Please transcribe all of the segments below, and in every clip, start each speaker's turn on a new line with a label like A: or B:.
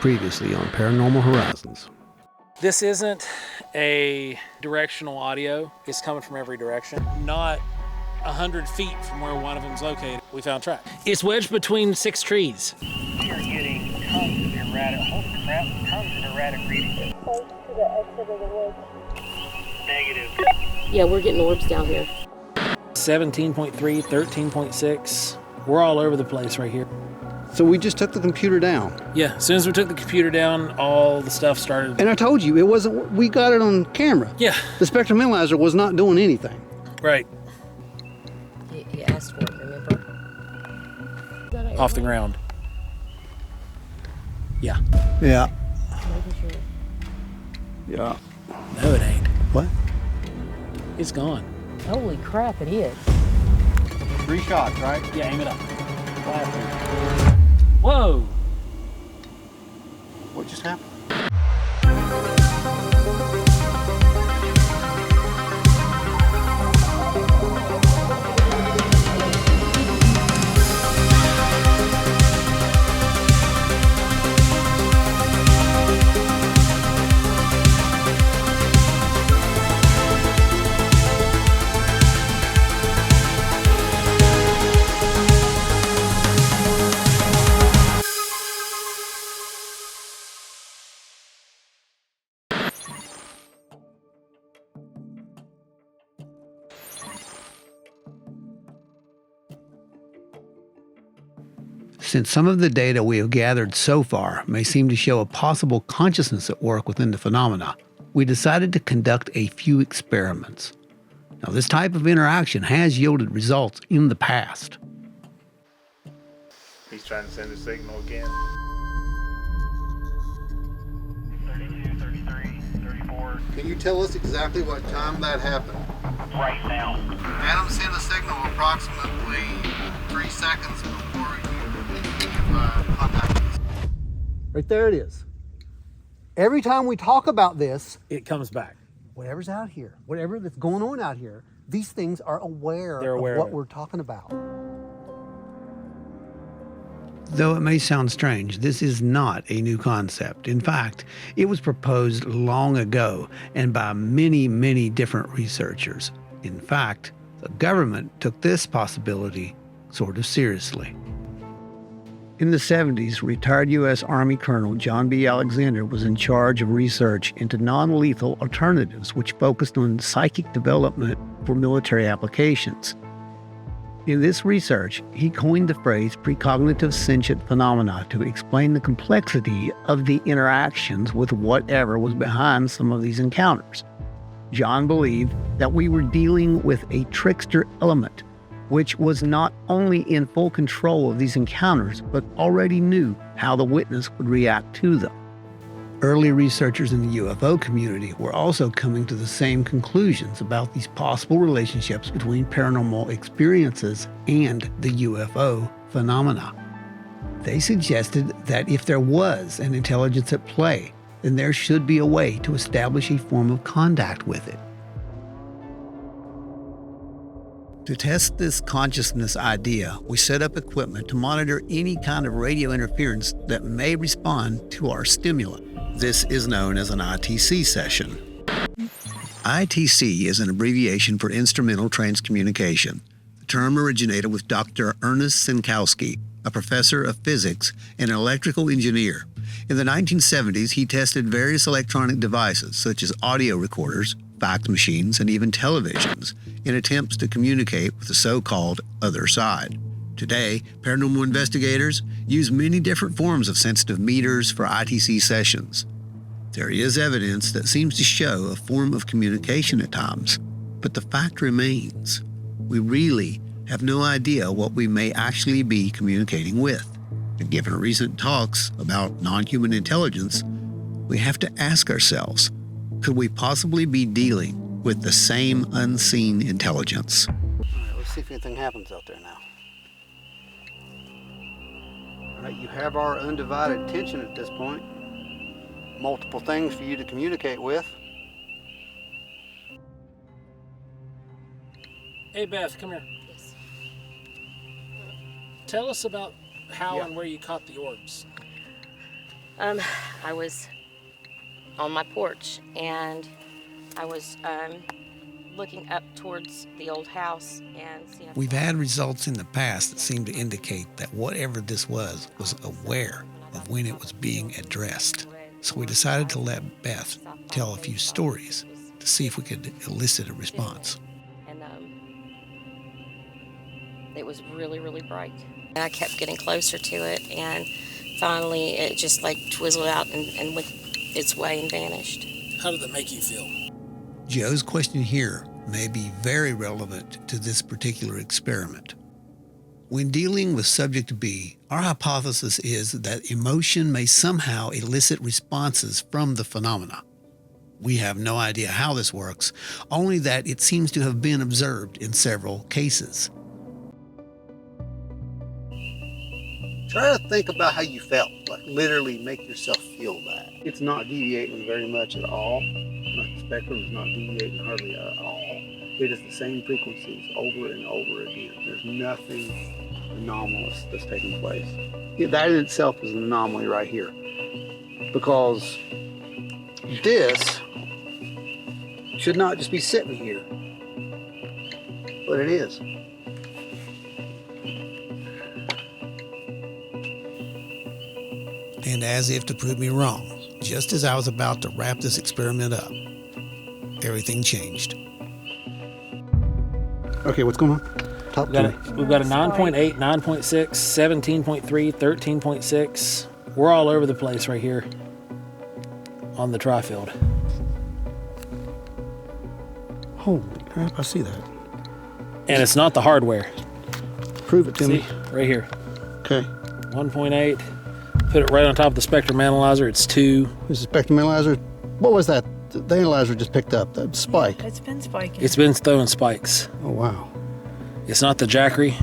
A: Previously on Paranormal Horizons.
B: This isn't a directional audio. It's coming from every direction. Not 100 feet from where one of them's located, we found track. It's wedged between 6 trees.
C: We are getting tons of erratic readings.
D: Close to the exit of the woods.
C: Negative.
E: Yeah, we're getting orbs down here.
B: 17.3, 13.6. We're all over the place right here.
A: So we just took the computer down.
B: Yeah, as soon as we took the computer down, all the stuff started.
A: And I told you, it wasn't, we got it on camera.
B: Yeah.
A: The spectrum analyzer was not doing anything.
B: Right.
E: He asked for it, remember?
B: Off the ground. Yeah.
A: Yeah.
E: Making sure.
A: Yeah.
B: No, it ain't.
A: What?
B: It's gone.
E: Holy crap, it is.
A: 3 shots, right?
B: Yeah, aim it up. Whoa!
A: What just happened? Since some of the data we have gathered so far may seem to show a possible consciousness at work within the phenomena, we decided to conduct a few experiments. Now, this type of interaction has yielded results in the past.
F: He's trying to send a signal again.
C: 32, 33, 34.
A: Can you tell us exactly what time that happened?
C: Right now.
A: Adam sent a signal approximately 3 seconds before you contacted us. Right there it is. Every time we talk about this,
B: It comes back.
A: whatever's out here, whatever that's going on out here, these things are aware
B: They're aware
A: of
B: of
A: what
B: it.
A: we're talking about. Though it may sound strange, this is not a new concept. In fact, it was proposed long ago and by many, many different researchers. In fact, the government took this possibility sort of seriously. In the 70s, retired U.S. Army Colonel John B. Alexander was in charge of research into non-lethal alternatives, which focused on psychic development for military applications. In this research, he coined the phrase precognitive sentient phenomena to explain the complexity of the interactions with whatever was behind some of these encounters. John believed that we were dealing with a trickster element, which was not only in full control of these encounters, but already knew how the witness would react to them. Early researchers in the UFO community were also coming to the same conclusions about these possible relationships between paranormal experiences and the UFO phenomena. They suggested that if there was an intelligence at play, then there should be a way to establish a form of contact with it. To test this consciousness idea, we set up equipment to monitor any kind of radio interference that may respond to our stimulant. This is known as an ITC session. ITC is an abbreviation for Instrumental Transcommunication. The term originated with Dr. Ernest Sinkowski, a professor of physics and an electrical engineer. In the 1970s, he tested various electronic devices, such as audio recorders, fax machines, and even televisions, in attempts to communicate with the so-called other side. Today, paranormal investigators use many different forms of sensitive meters for ITC sessions. There is evidence that seems to show a form of communication at times, but the fact remains, we really have no idea what we may actually be communicating with. And given recent talks about non-human intelligence, we have to ask ourselves, could we possibly be dealing with the same unseen intelligence? All right, let's see if anything happens out there now. All right, you have our undivided attention at this point. Multiple things for you to communicate with.
B: Hey, Beth, come here.
E: Yes.
B: Tell us about how and where you caught the orbs.
E: I was on my porch and I was looking up towards the old house and seeing.
A: We've had results in the past that seem to indicate that whatever this was aware of when it was being addressed. So we decided to let Beth tell a few stories to see if we could elicit a response.
E: And it was really, really bright. And I kept getting closer to it, and finally it just like twizzled out and went its way and vanished.
B: How did that make you feel?
A: Joe's question here may be very relevant to this particular experiment. When dealing with subject B, our hypothesis is that emotion may somehow elicit responses from the phenomena. We have no idea how this works, only that it seems to have been observed in several cases.
F: Try to think about how you felt, like literally make yourself feel that. It's not deviating very much at all. The spectrum is not deviating hardly at all. It is the same frequencies over and over again. There's nothing anomalous that's taking place. That in itself is an anomaly right here. Because this should not just be sitting here, but it is.
A: And as if to prove me wrong, just as I was about to wrap this experiment up, everything changed.
F: Okay, what's going on? Top
B: We've got a 9.8, 9.6, 17.3, 13.6. We're all over the place right here on the tri-field.
F: Holy crap, I see that.
B: And it's not the hardware.
F: Prove it to
B: See,
F: me.
B: right here.
F: Okay.
B: 1.8. Put it right on top of the spectrum analyzer. It's 2.
F: This is a spectrum analyzer. What was that? The analyzer just picked up that spike.
G: It's been spiking.
B: It's been throwing spikes.
F: Oh, wow.
B: It's not the Jackery.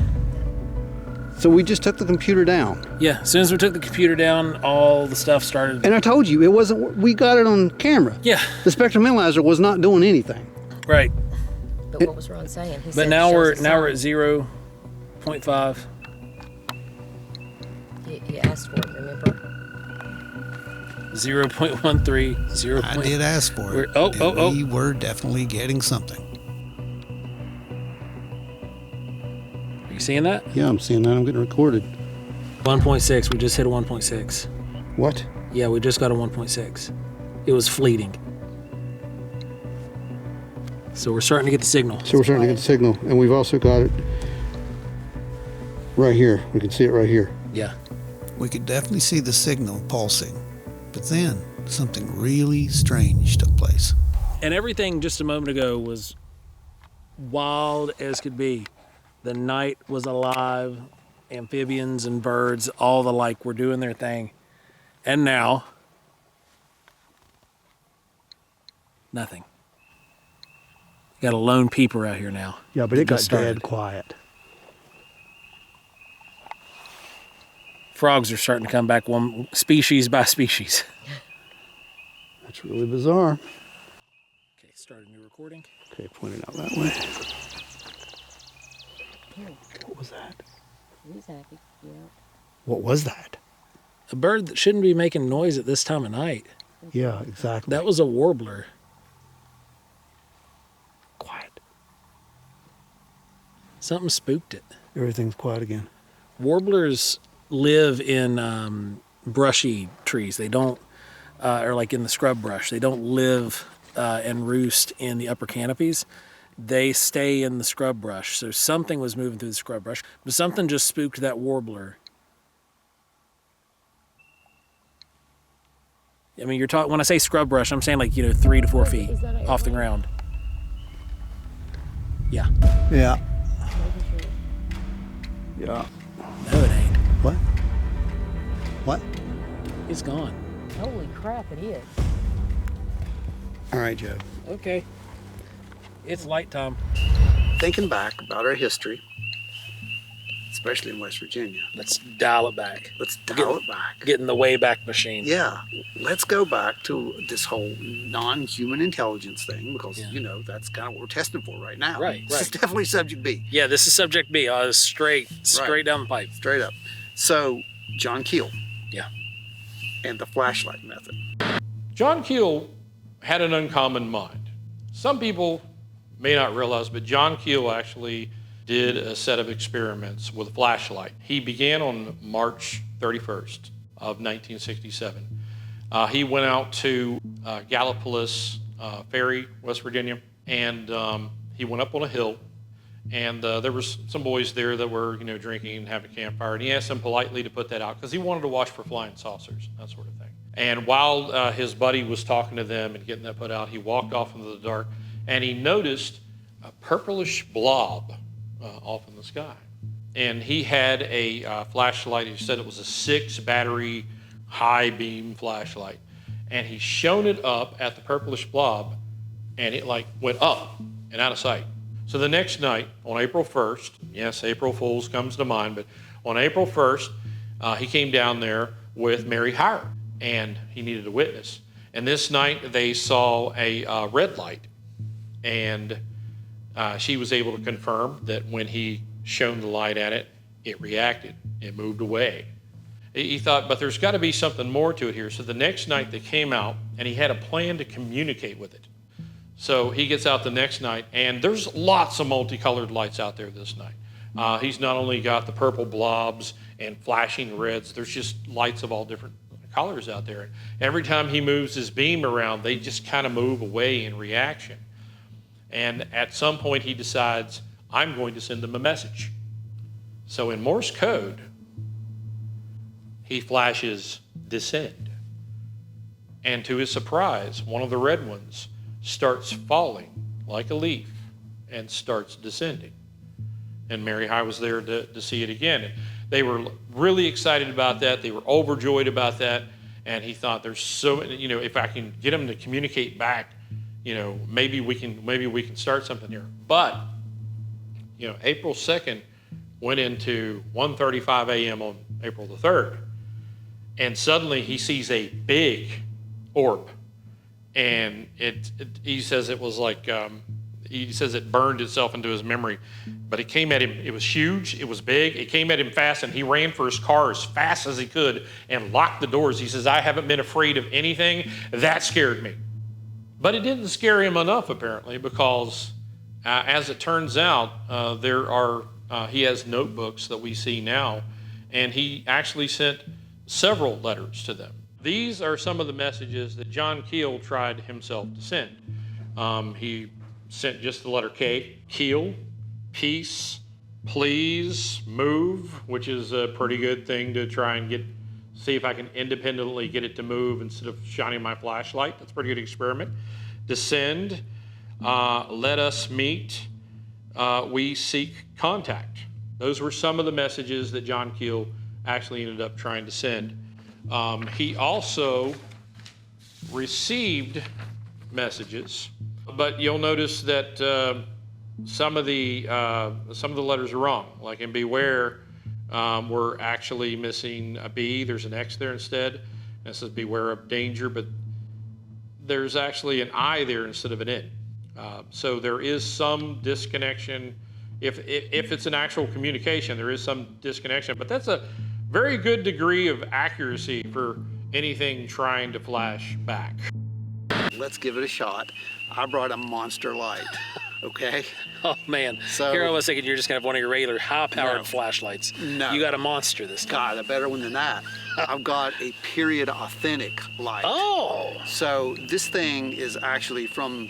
F: So we just took the computer down.
B: Yeah, as soon as we took the computer down, all the stuff started.
F: And I told you, it wasn't, we got it on camera.
B: Yeah.
F: The spectrum analyzer was not doing anything.
B: Right.
E: But what was Ron saying? He
B: But
E: said
B: now
E: shows
B: we're
E: a
B: at
E: sign.
B: 0.5.
E: He asked for it, remember?
B: 0.13, 0.
A: I did ask for it. We were definitely getting something.
B: Are you seeing that?
F: Yeah, I'm seeing that. I'm getting recorded.
B: 1.6. We just hit a 1.6.
F: What?
B: Yeah, we just got a 1.6. It was fleeting. So we're starting to get the signal.
F: So we're starting to get the signal, and we've also got it right here. We can see it right here.
B: Yeah.
A: We could definitely see the signal pulsing. But then something really strange took place.
B: And everything just a moment ago was wild as could be. The night was alive. Amphibians and birds, all the like, were doing their thing. And now, nothing. Got a lone peeper out here now.
F: Yeah, but it got
B: just started.
F: dead quiet.
B: Frogs are starting to come back one species by species.
F: That's really bizarre.
B: Okay, start a new recording.
F: Okay, point it out that way. What was that?
E: He's happy, yeah.
F: What was that?
B: A bird that shouldn't be making noise at this time of night.
F: Yeah, exactly.
B: That was a warbler.
F: Quiet.
B: Something spooked it.
F: Everything's quiet again.
B: Warblers live in brushy trees. They don't, or like in the scrub brush. They don't live and roost in the upper canopies. They stay in the scrub brush. So something was moving through the scrub brush, but something just spooked that warbler. I mean, you're talking, when I say scrub brush, I'm saying like, 3 to 4 feet off the ground. Yeah.
F: Yeah. Yeah.
B: No, it ain't.
F: What? What?
B: It's gone.
E: Holy crap, it is.
F: All right, Joe.
B: Okay. It's light time.
F: Thinking back about our history, especially in West Virginia.
B: Let's dial it back.
F: Let's dial it back.
B: Getting the way back machine.
F: Yeah. Let's go back to this whole non-human intelligence thing because, that's kind of what we're testing for right now.
B: Right,
F: This is definitely subject B.
B: Yeah, this is subject B. Straight down the pipe.
F: Straight up. So, John Keel.
B: Yeah.
F: and the flashlight method.
G: John Keel had an uncommon mind. Some people may not realize, but John Keel actually did a set of experiments with a flashlight. He began on March 31st of 1967. He went out to Gallipolis Ferry, West Virginia, and he went up on a hill, and there was some boys there that were, drinking and having a campfire, and he asked them politely to put that out because he wanted to watch for flying saucers, that sort of thing. And while his buddy was talking to them and getting that put out, he walked off into the dark, and he noticed a purplish blob off in the sky. And he had a flashlight. He said it was a 6-battery high beam flashlight, and he shone it up at the purplish blob, and it went up and out of sight. So the next night, on April 1st, yes, April Fools comes to mind, but on April 1st, he came down there with Mary Hire, and he needed a witness. And this night, they saw a red light, and she was able to confirm that when he shone the light at it, it reacted. It moved away. He thought, but there's got to be something more to it here. So the next night they came out, and he had a plan to communicate with it. So he gets out the next night, and there's lots of multicolored lights out there this night. He's not only got the purple blobs and flashing reds, there's just lights of all different colors out there. Every time he moves his beam around, they just kind of move away in reaction. And at some point he decides, I'm going to send them a message. So in Morse code, he flashes descend. And to his surprise, one of the red ones starts falling like a leaf and starts descending. And Mary High was there to see it again. And they were really excited about that. They were overjoyed about that. And he thought, there's so, if I can get them to communicate back, maybe we can start something here. But, April 2nd went into 1:35 a.m. on April the 3rd. And suddenly he sees a big orb. And he says it was like, he says it burned itself into his memory. But it came at him, it was huge, it was big, it came at him fast, and he ran for his car as fast as he could and locked the doors. He says, I haven't been afraid of anything. That scared me. But it didn't scare him enough, apparently, because as it turns out, he has notebooks that we see now, and he actually sent several letters to them. These are some of the messages that John Keel tried himself to send. He sent just the letter K, Keel, peace, please, move, which is a pretty good thing to try and see if I can independently get it to move instead of shining my flashlight. That's a pretty good experiment. Descend, let us meet, we seek contact. Those were some of the messages that John Keel actually ended up trying to send. He also received messages, but you'll notice that some of the letters are wrong. Like in beware, we're actually missing a B. There's an X there instead. And it says beware of danger, but there's actually an I there instead of an N. So there is some disconnection. If it's an actual communication, there is some disconnection, but that's a very good degree of accuracy for anything trying to flash back.
F: Let's give it a shot. I brought a monster light, okay?
B: Oh man,
F: So-
B: here I was thinking you're just gonna have one of your regular high-powered
F: No.
B: flashlights.
F: No.
B: You got a monster this time.
F: God, a better one than that. I've got a period authentic light.
B: Oh,
F: So this thing is actually from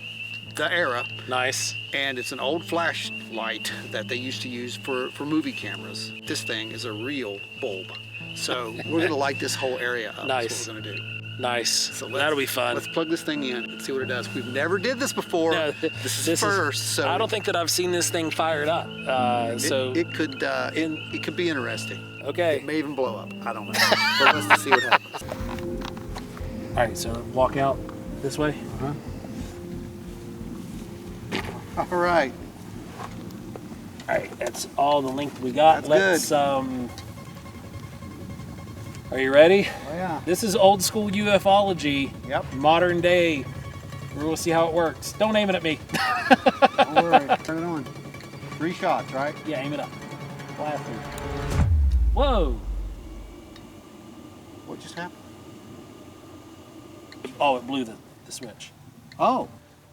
F: the era,
B: nice.
F: and it's an old flashlight that they used to use for movie cameras. This thing is a real bulb. So we're gonna light this whole area up.
B: Nice.
F: That's what we're gonna do.
B: Nice.
F: So
B: That'll be fun.
F: Let's plug this thing in and see what it does. We've never did this before.
B: No,
F: this is first. So
B: I don't think that I've seen this thing fired up.
F: it could be interesting.
B: Okay.
F: It may even blow up. I don't know. But let's see what happens.
B: All right, so walk out this way.
F: All right.
B: All right, that's all the length we got.
F: That's
B: Let's are you ready?
F: Oh yeah.
B: This is old school ufology.
F: Yep.
B: Modern day. We'll see how it works. Don't aim it at me.
F: Don't worry. Turn it on. 3 shots, right?
B: Yeah, aim it up. Blast it. Whoa.
F: What just happened?
B: Oh, it blew the switch.
F: Oh,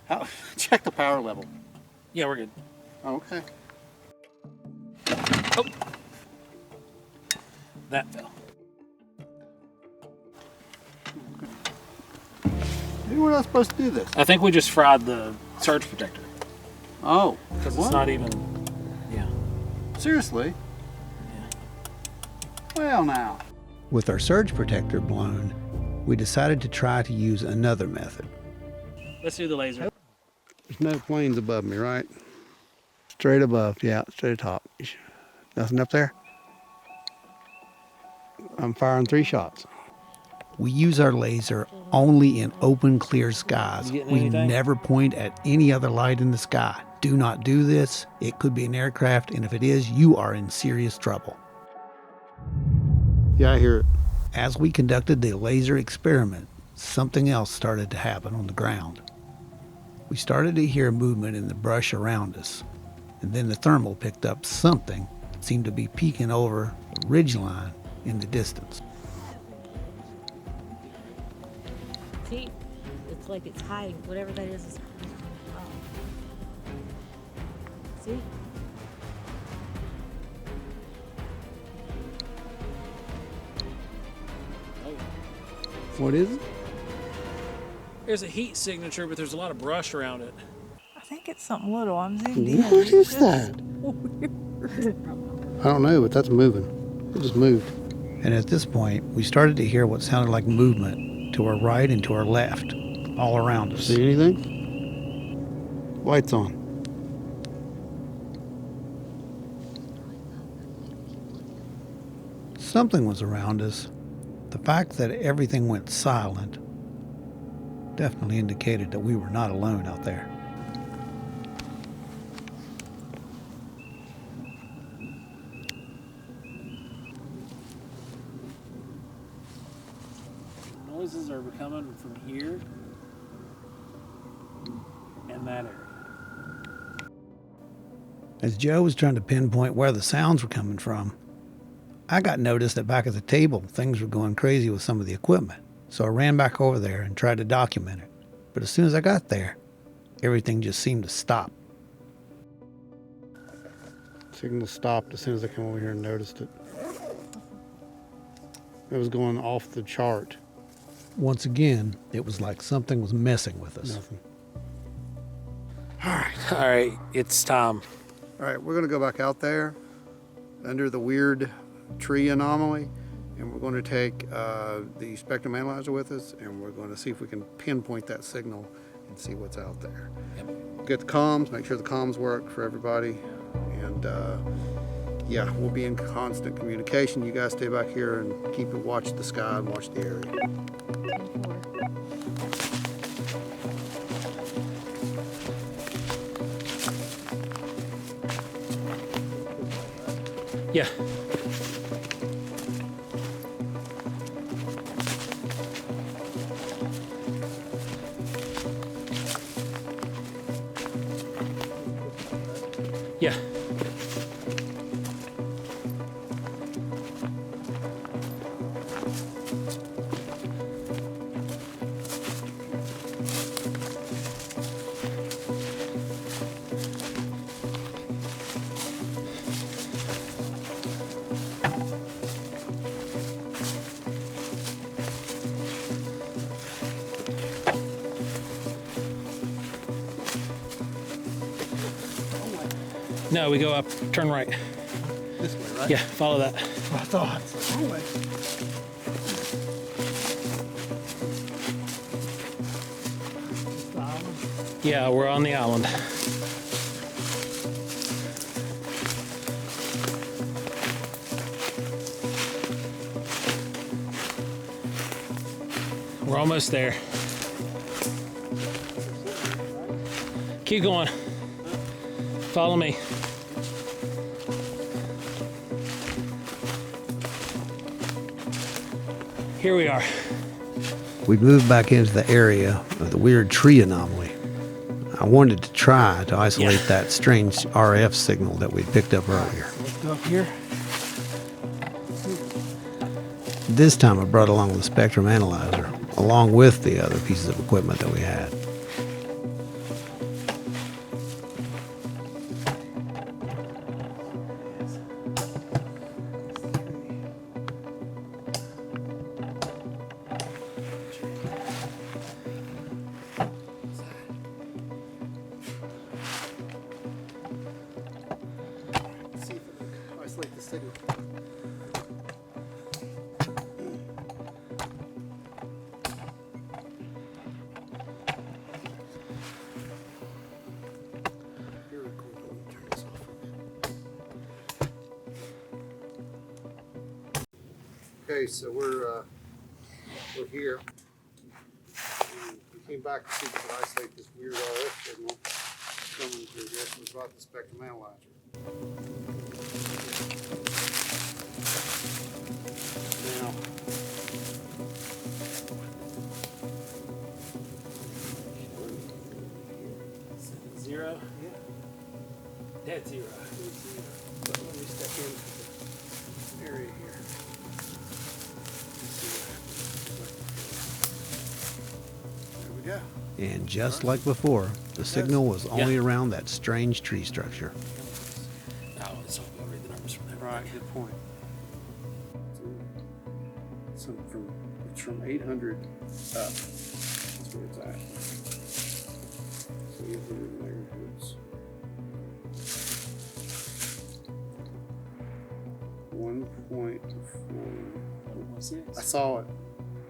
F: how? Check the power level.
B: Yeah, we're good.
F: Okay.
B: Oh, that fell.
F: Maybe we're not supposed to do this.
B: I think we just fried the surge protector
F: Oh,
B: because
F: what?
B: it's not even. Yeah.
F: Seriously?
B: Yeah.
F: Well, now.
A: With our surge protector blown, we decided to try to use another method.
B: Let's do the laser.
F: There's no planes above me, right? Straight above, yeah, straight atop. Nothing up there? I'm firing 3 shots.
A: We use our laser only in open, clear skies.
B: You getting
A: We
B: anything?
A: never point at any other light in the sky. Do not do this. It could be an aircraft, and if it is, you are in serious trouble.
F: Yeah, I hear it.
A: As we conducted the laser experiment, something else started to happen on the ground. We started to hear movement in the brush around us, and then the thermal picked up something that seemed to be peeking over the ridgeline in the distance.
H: See, it's like it's hiding. Whatever that is hiding. Oh. See?
F: What is it?
B: There's a heat signature, but there's a lot of brush around it.
I: I think it's something little. I'm zoomed in.
F: What is that? I don't know, but that's moving. It just moved.
A: And at this point, we started to hear what sounded like movement to our right and to our left, all around us.
F: See anything? Lights on.
A: Something was around us. The fact that everything went silent definitely indicated that we were not alone out there.
B: Noises are coming from here and that area.
A: As Joe was trying to pinpoint where the sounds were coming from, I got noticed that back at the table, things were going crazy with some of the equipment. So I ran back over there and tried to document it. But as soon as I got there, everything just seemed to stop.
F: Signal stopped as soon as I came over here and noticed it. It was going off the chart.
A: Once again, it was like something was messing with us.
F: Nothing.
B: All right, it's time.
F: All right, we're going to go back out there under the weird tree anomaly, and we're going to take the spectrum analyzer with us, and we're going to see if we can pinpoint that signal and see what's out there.
B: Yep.
F: Get the comms, make sure the comms work for everybody, and yeah, we'll be in constant communication. You guys stay back here and keep it, watch the sky and watch the area.
B: Yeah. Yeah. No, we go up, turn right.
F: This way, right?
B: Yeah, follow that.
F: I thought. Anyway.
B: Yeah, we're on the island. We're almost there. Keep going. Follow me. Here we are.
A: We moved back into the area of the weird tree anomaly. I wanted to try to isolate that strange RF signal that we picked up earlier.
B: Let's go up here.
A: This time I brought along the spectrum analyzer, along with the other pieces of equipment that we had.
F: See if it can isolate the signal. Very cool. Let me turn this off. Okay, so we're here. And we came back to see if we could isolate this weird RF signal coming through here. So we brought the spectrum analyzer. Now,
B: 0? Yeah. Dead 0.
F: but let me step into the area here. There we go.
A: And just like before, the signal was only around that strange tree structure.
B: Oh, it's all I'll read the numbers from there.
F: Right, good point. So it's from 800 up. That's where it's at. So 800 megahertz. 1.4.
B: 1.6.
F: I saw it.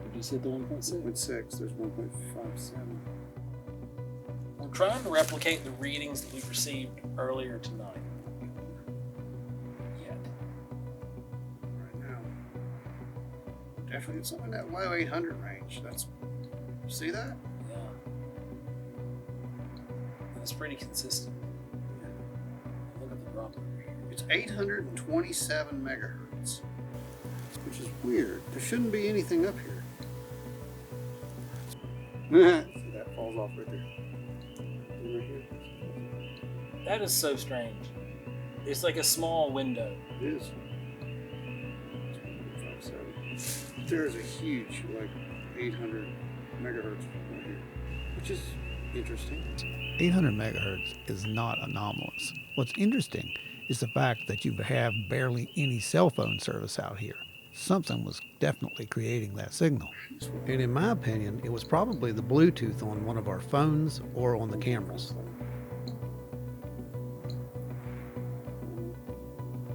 B: Did you say the 1.6?
F: 1.6. There's 1.57.
B: We're trying to replicate the readings that we received earlier tonight. Yet.
F: Right now. Definitely something in that low 800 range. That's. See that?
B: Yeah. That's pretty consistent. Look at the drop over here.
F: It's 827 megahertz, which is weird. There shouldn't be anything up here. See, that falls off right there. Right here.
B: That is so strange. It's like a small window.
F: It is. There's a huge, like 800 megahertz right here, which is interesting.
A: 800 megahertz is not anomalous. What's interesting is the fact that you have barely any cell phone service out here. Something was definitely creating that signal. And in my opinion, it was probably the Bluetooth on one of our phones or on the cameras.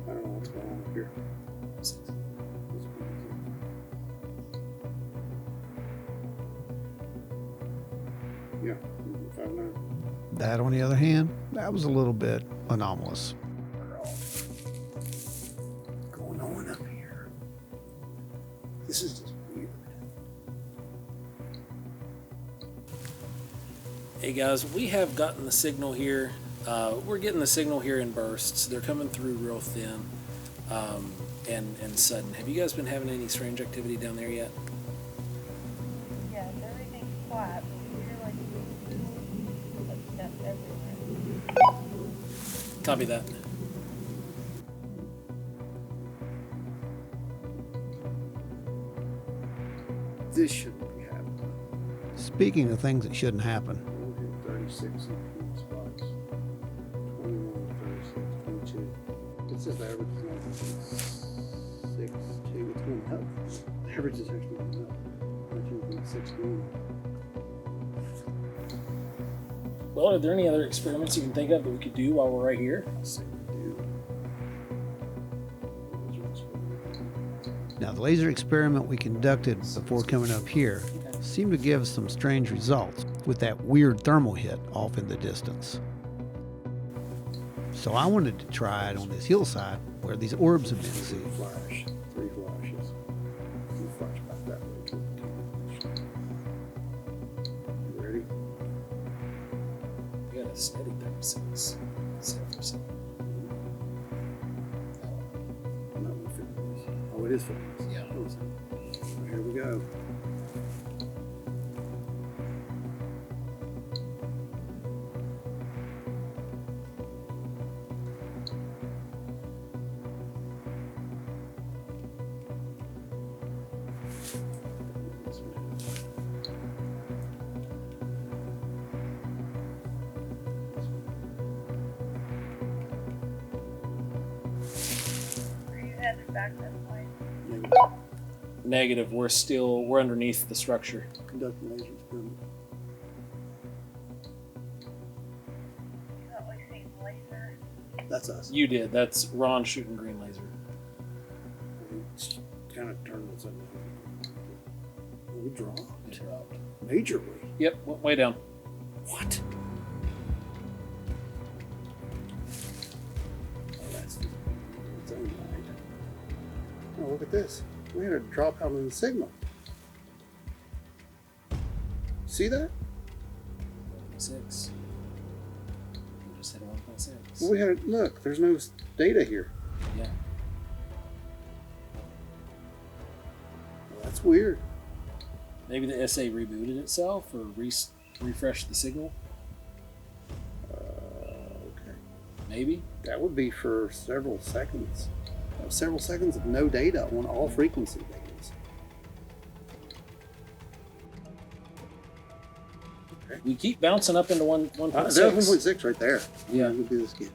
F: I don't know what's going on up here. Yeah, 59.
A: That, on the other hand, that was a little bit anomalous.
F: Going on up here. This is just weird.
B: Hey guys, we have gotten the signal here. We're getting the signal here in bursts. They're coming through real thin and sudden. Have you guys been having any strange activity down there yet?
D: Yeah, everything's quiet, but we hear like stuff everywhere.
B: Copy that.
F: This shouldn't be happening.
A: Speaking of things that shouldn't happen,
F: We'll hit 36 in spots. 21, 36, 22. It says the average is 6.2. It's going up. The average is actually going up. 13.61.
B: Well, are there any other experiments you can think of that we could do while we're right here?
F: I'll say we do.
A: now the laser experiment we conducted before coming up here seemed to give some strange results with that weird thermal hit off in the distance. So I wanted to try it on this hillside where these orbs have been seen.
F: Flash. 3 flashes. You flash back that way. You ready?
B: We got a steady 36. Set for a second.
F: I'm not going to fit this. Oh, it is fitting this.
B: Yeah.
F: Oh, so- Here we go.
D: back this way.
B: Negative. We're underneath the structure.
F: Conducting laser experiment.
D: You know, we see laser.
F: That's us.
B: You did. That's Ron shooting green laser.
F: Kind of turn this up. We dropped.
B: It dropped.
F: Majorly.
B: Yep. Way down.
F: What? Oh, that's its own mind. Oh, look at this. We had a drop out in the signal. See that?
B: 6. We just hit a 1.6.
F: Well, we had look. There's no data here.
B: Yeah.
F: Well, that's weird.
B: Maybe the SA rebooted itself or refreshed the signal.
F: Okay.
B: Maybe.
F: That would be for several seconds. Several seconds of no data on all frequency bands. Okay.
B: We keep bouncing up into 1.6.
F: There's 1.6 right there.
B: Yeah.
F: We'll do this again.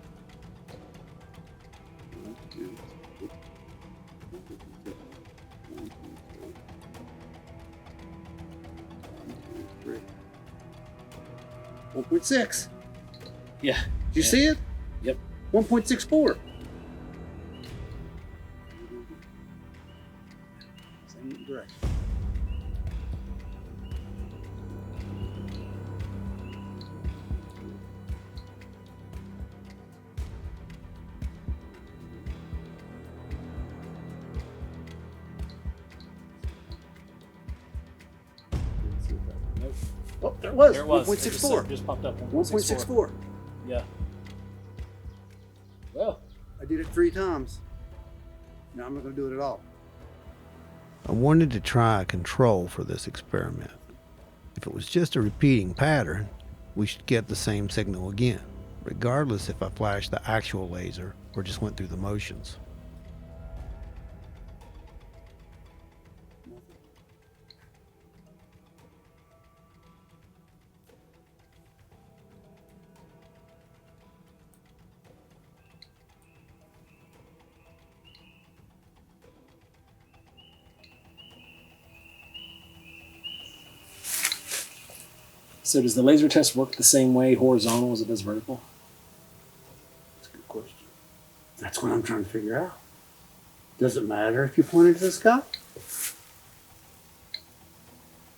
F: 1.6.
B: Yeah.
F: Did you see it?
B: Yep.
F: 1.64. Same direction.
B: Nope.
F: Oh, there it was.
B: There it was.
F: 1.64.
B: It just popped up.
F: 1.64.
B: Yeah. Well,
F: I did it 3 times. Now I'm not going to do it at all.
A: I wanted to try a control for this experiment. If it was just a repeating pattern, we should get the same signal again, regardless if I flashed the actual laser or just went through the motions.
B: so does the laser test work the same way horizontal as it does vertical?
F: That's a good question. That's what I'm trying to figure out. Does it matter if you point it to the sky?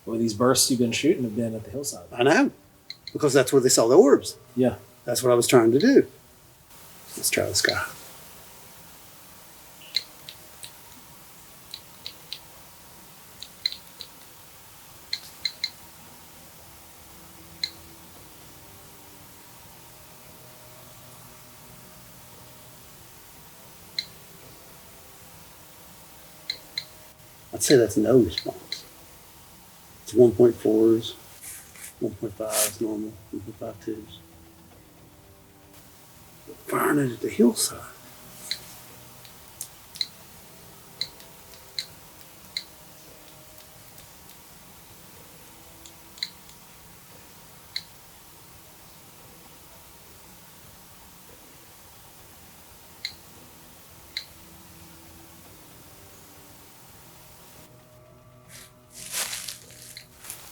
B: Well, these bursts you've been shooting have been at the hillside.
F: I know. Because that's where they saw the orbs.
B: Yeah.
F: That's what I was trying to do. Let's try the sky. I'd say that's no response. It's 1.4s, 1.5s normal, 1.52s. Firing it at the hillside.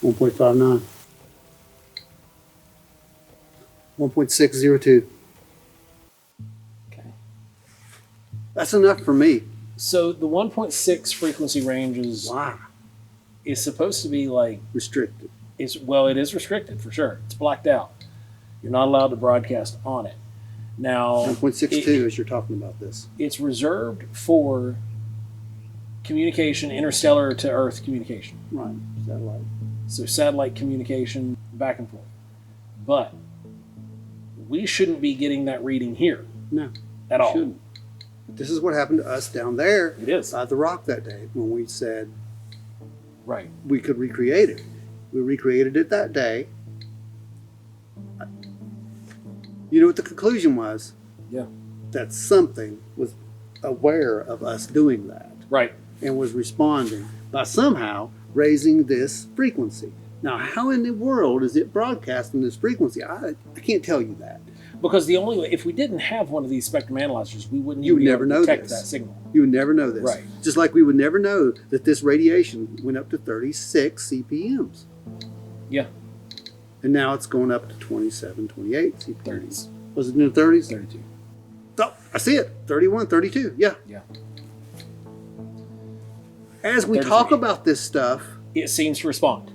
F: $1.59. 1.602.
B: Okay.
F: That's enough for me.
B: So the 1.6 frequency range
F: Wow.
B: is supposed to be like
F: Restricted.
B: it is restricted for sure. It's blacked out. You're not allowed to broadcast on it. Now
F: 1.62 as you're talking about this.
B: it's reserved for communication, interstellar to Earth communication.
F: Right. Satellite.
B: So satellite communication back and forth. But we shouldn't be getting that reading here
F: No.
B: at all.
F: Shouldn't. But this is what happened to us down there
B: It is.
F: by the rock that day when we said
B: Right.
F: we could recreate it. We recreated it that day. You know what the conclusion was?
B: Yeah.
F: That something was aware of us doing that
B: Right.
F: and was responding by somehow raising this frequency. Now, how in the world is it broadcasting this frequency? I can't tell you that.
B: Because the only way, if we didn't have one of these spectrum analyzers, we wouldn't
F: You would
B: even be
F: never
B: able to
F: know
B: detect
F: this.
B: that signal.
F: You would never know this.
B: Right.
F: Just like we would never know that this radiation went up to 36 CPMs.
B: Yeah.
F: And now it's going up to 27, 28 CPMs.
B: 30s.
F: Was it in the 30s?
B: 32.
F: Oh, I see it. 31, 32. Yeah.
B: Yeah.
F: As we
B: 33.
F: talk about this stuff,
B: It seems to respond.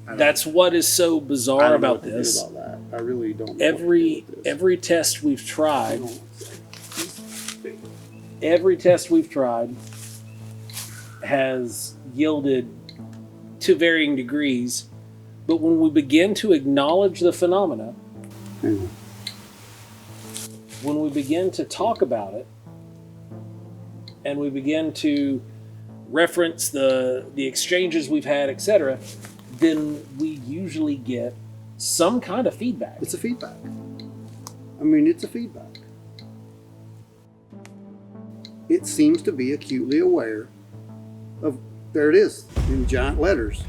F: I don't
B: That's what is so
F: I
B: bizarre
F: don't know
B: about
F: what to do
B: this.
F: about that. I really don't know what to do with this.
B: Every test we've tried,
F: Hold on a second.
B: every test we've tried has yielded to varying degrees, but when we begin to acknowledge the phenomena,
F: Hang on.
B: when we begin to talk about it, and we begin to reference the exchanges we've had, etc., then we usually get some kind of feedback.
F: It's a feedback. I mean, it's a feedback. It seems to be acutely aware of, there it is, in giant letters.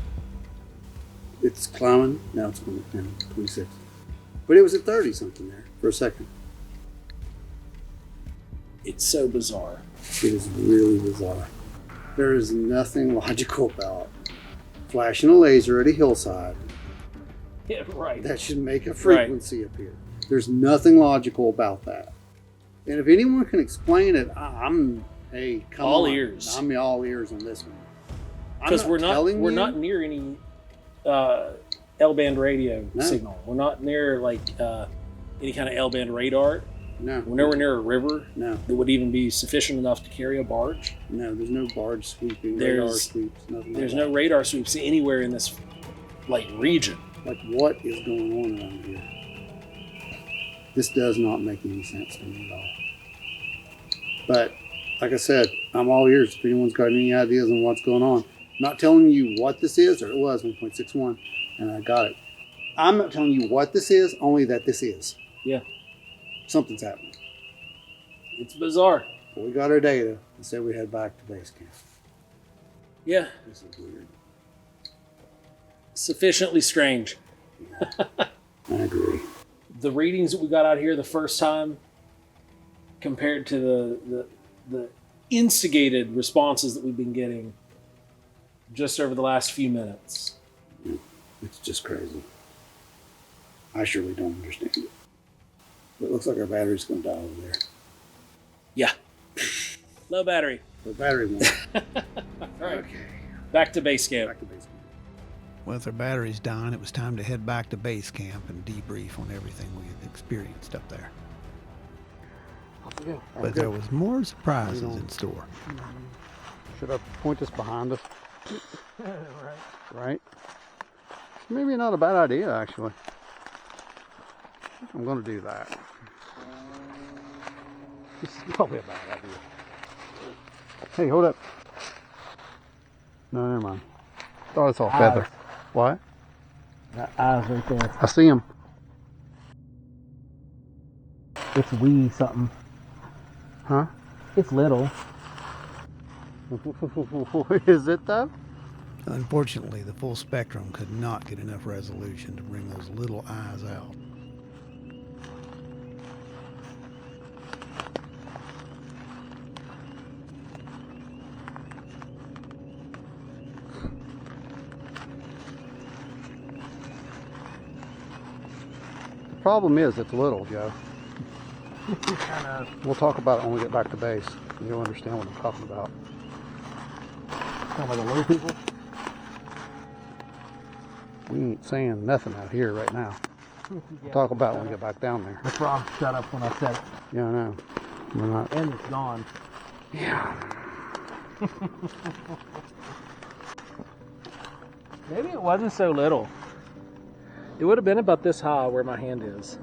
F: It's climbing, now it's going down, 26. But it was at 30 something there for a second.
B: It's so bizarre.
F: It is really bizarre. There is nothing logical about flashing a laser at a hillside
B: Yeah, right.
F: that should make a frequency appear. There's nothing logical about that. And if anyone can explain it, I'm come
B: All
F: on.
B: ears.
F: I'm all ears on this one. I'm
B: Because we're
F: telling you-
B: not near any L-band radio
F: No.
B: signal. We're not near like any kind of L-band radar.
F: No,
B: We're nowhere near a river
F: no,
B: that would even be sufficient enough to carry a barge.
F: no. There's no barge sweeping, radar
B: There's-
F: sweeps, nothing.
B: There's
F: like
B: no radar sweeps anywhere in this like region.
F: that. Like, what is going on around here? This does not make any sense to me at all. But like I said, I'm all ears. If anyone's got any ideas on what's going on, I'm not telling you what this is, or it was 1.61, and I got it. I'm not telling you what this is, only that this is.
B: Yeah.
F: Something's happening.
B: It's bizarre.
F: But we got our data and said we head back to base camp.
B: Yeah.
F: This is weird.
B: Sufficiently strange.
F: I agree.
B: The readings that we got out here the first time compared to the instigated responses that we've been getting just over the last few minutes.
F: It's just crazy. I surely don't understand it. But it looks like our battery's going to die over there.
B: Yeah. Low battery.
F: The battery won't.
B: All right.
F: Okay.
B: Back to base camp.
F: Back to base camp.
A: Well, with our batteries dying, it was time to head back to base camp and debrief on everything we had experienced up there. But there was more surprises in store.
F: Should I point this behind us? Right? Maybe not a bad idea, actually. I'm going to do that. This is probably a bad idea. Hey, hold up. No, never mind. Thought I saw feather. What?
J: Eyes right there.
F: I see him.
J: It's wee something.
F: Huh?
J: It's little.
F: Is it though?
A: Unfortunately, the full spectrum could not get enough resolution to bring those little eyes out.
F: The problem is it's little, Joe. We'll talk about it when we get back to base. You'll understand what I'm talking about.
J: Talking about the little people.
F: We ain't saying nothing out here right now. We'll talk about it when we get back down there.
J: The frog shut up when I said it.
F: Yeah, I know. We're not.
J: And it's gone.
F: Yeah.
B: Maybe it wasn't so little. It would have been about this high where my hand is.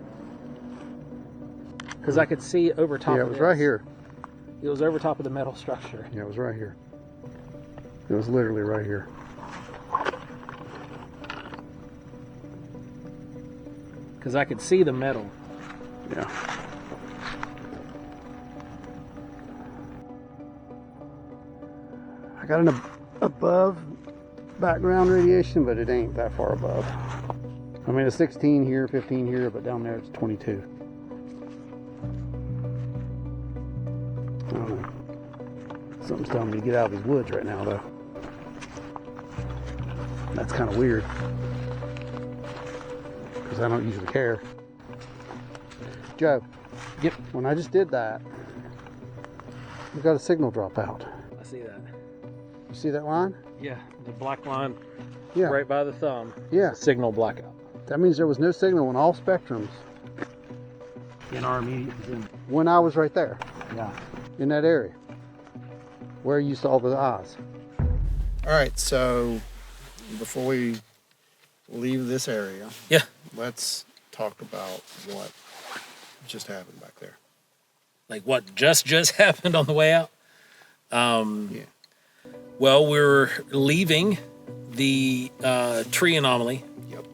B: Because I could see over top
F: Yeah,
B: of
F: it was
B: this.
F: right here.
B: It was over top of the metal structure.
F: Yeah, it was right here. It was literally right here.
B: Because I could see the metal.
F: Yeah. I got an above background radiation, but it ain't that far above. I mean, it's 16 here, 15 here, but down there it's 22. I don't know. Something's telling me to get out of these woods right now, though. That's kind of weird. Because I don't usually care. Joe,
B: Yep.
F: when I just did that, we got a signal drop out.
B: I see that.
F: You see that line?
B: Yeah, the black line
F: Yeah.
B: right by the thumb.
F: Yeah.
B: Signal blackout.
F: That means there was no signal in all spectrums
B: In our immediate vicinity.
F: when I was right there,
B: Yeah.
F: in that area, where you saw the eyes. All right, so before we leave this area,
B: Yeah.
F: let's talk about what just happened back there.
B: Like what just happened on the way out?
F: Yeah.
B: Well, we're leaving the tree anomaly
F: Yep.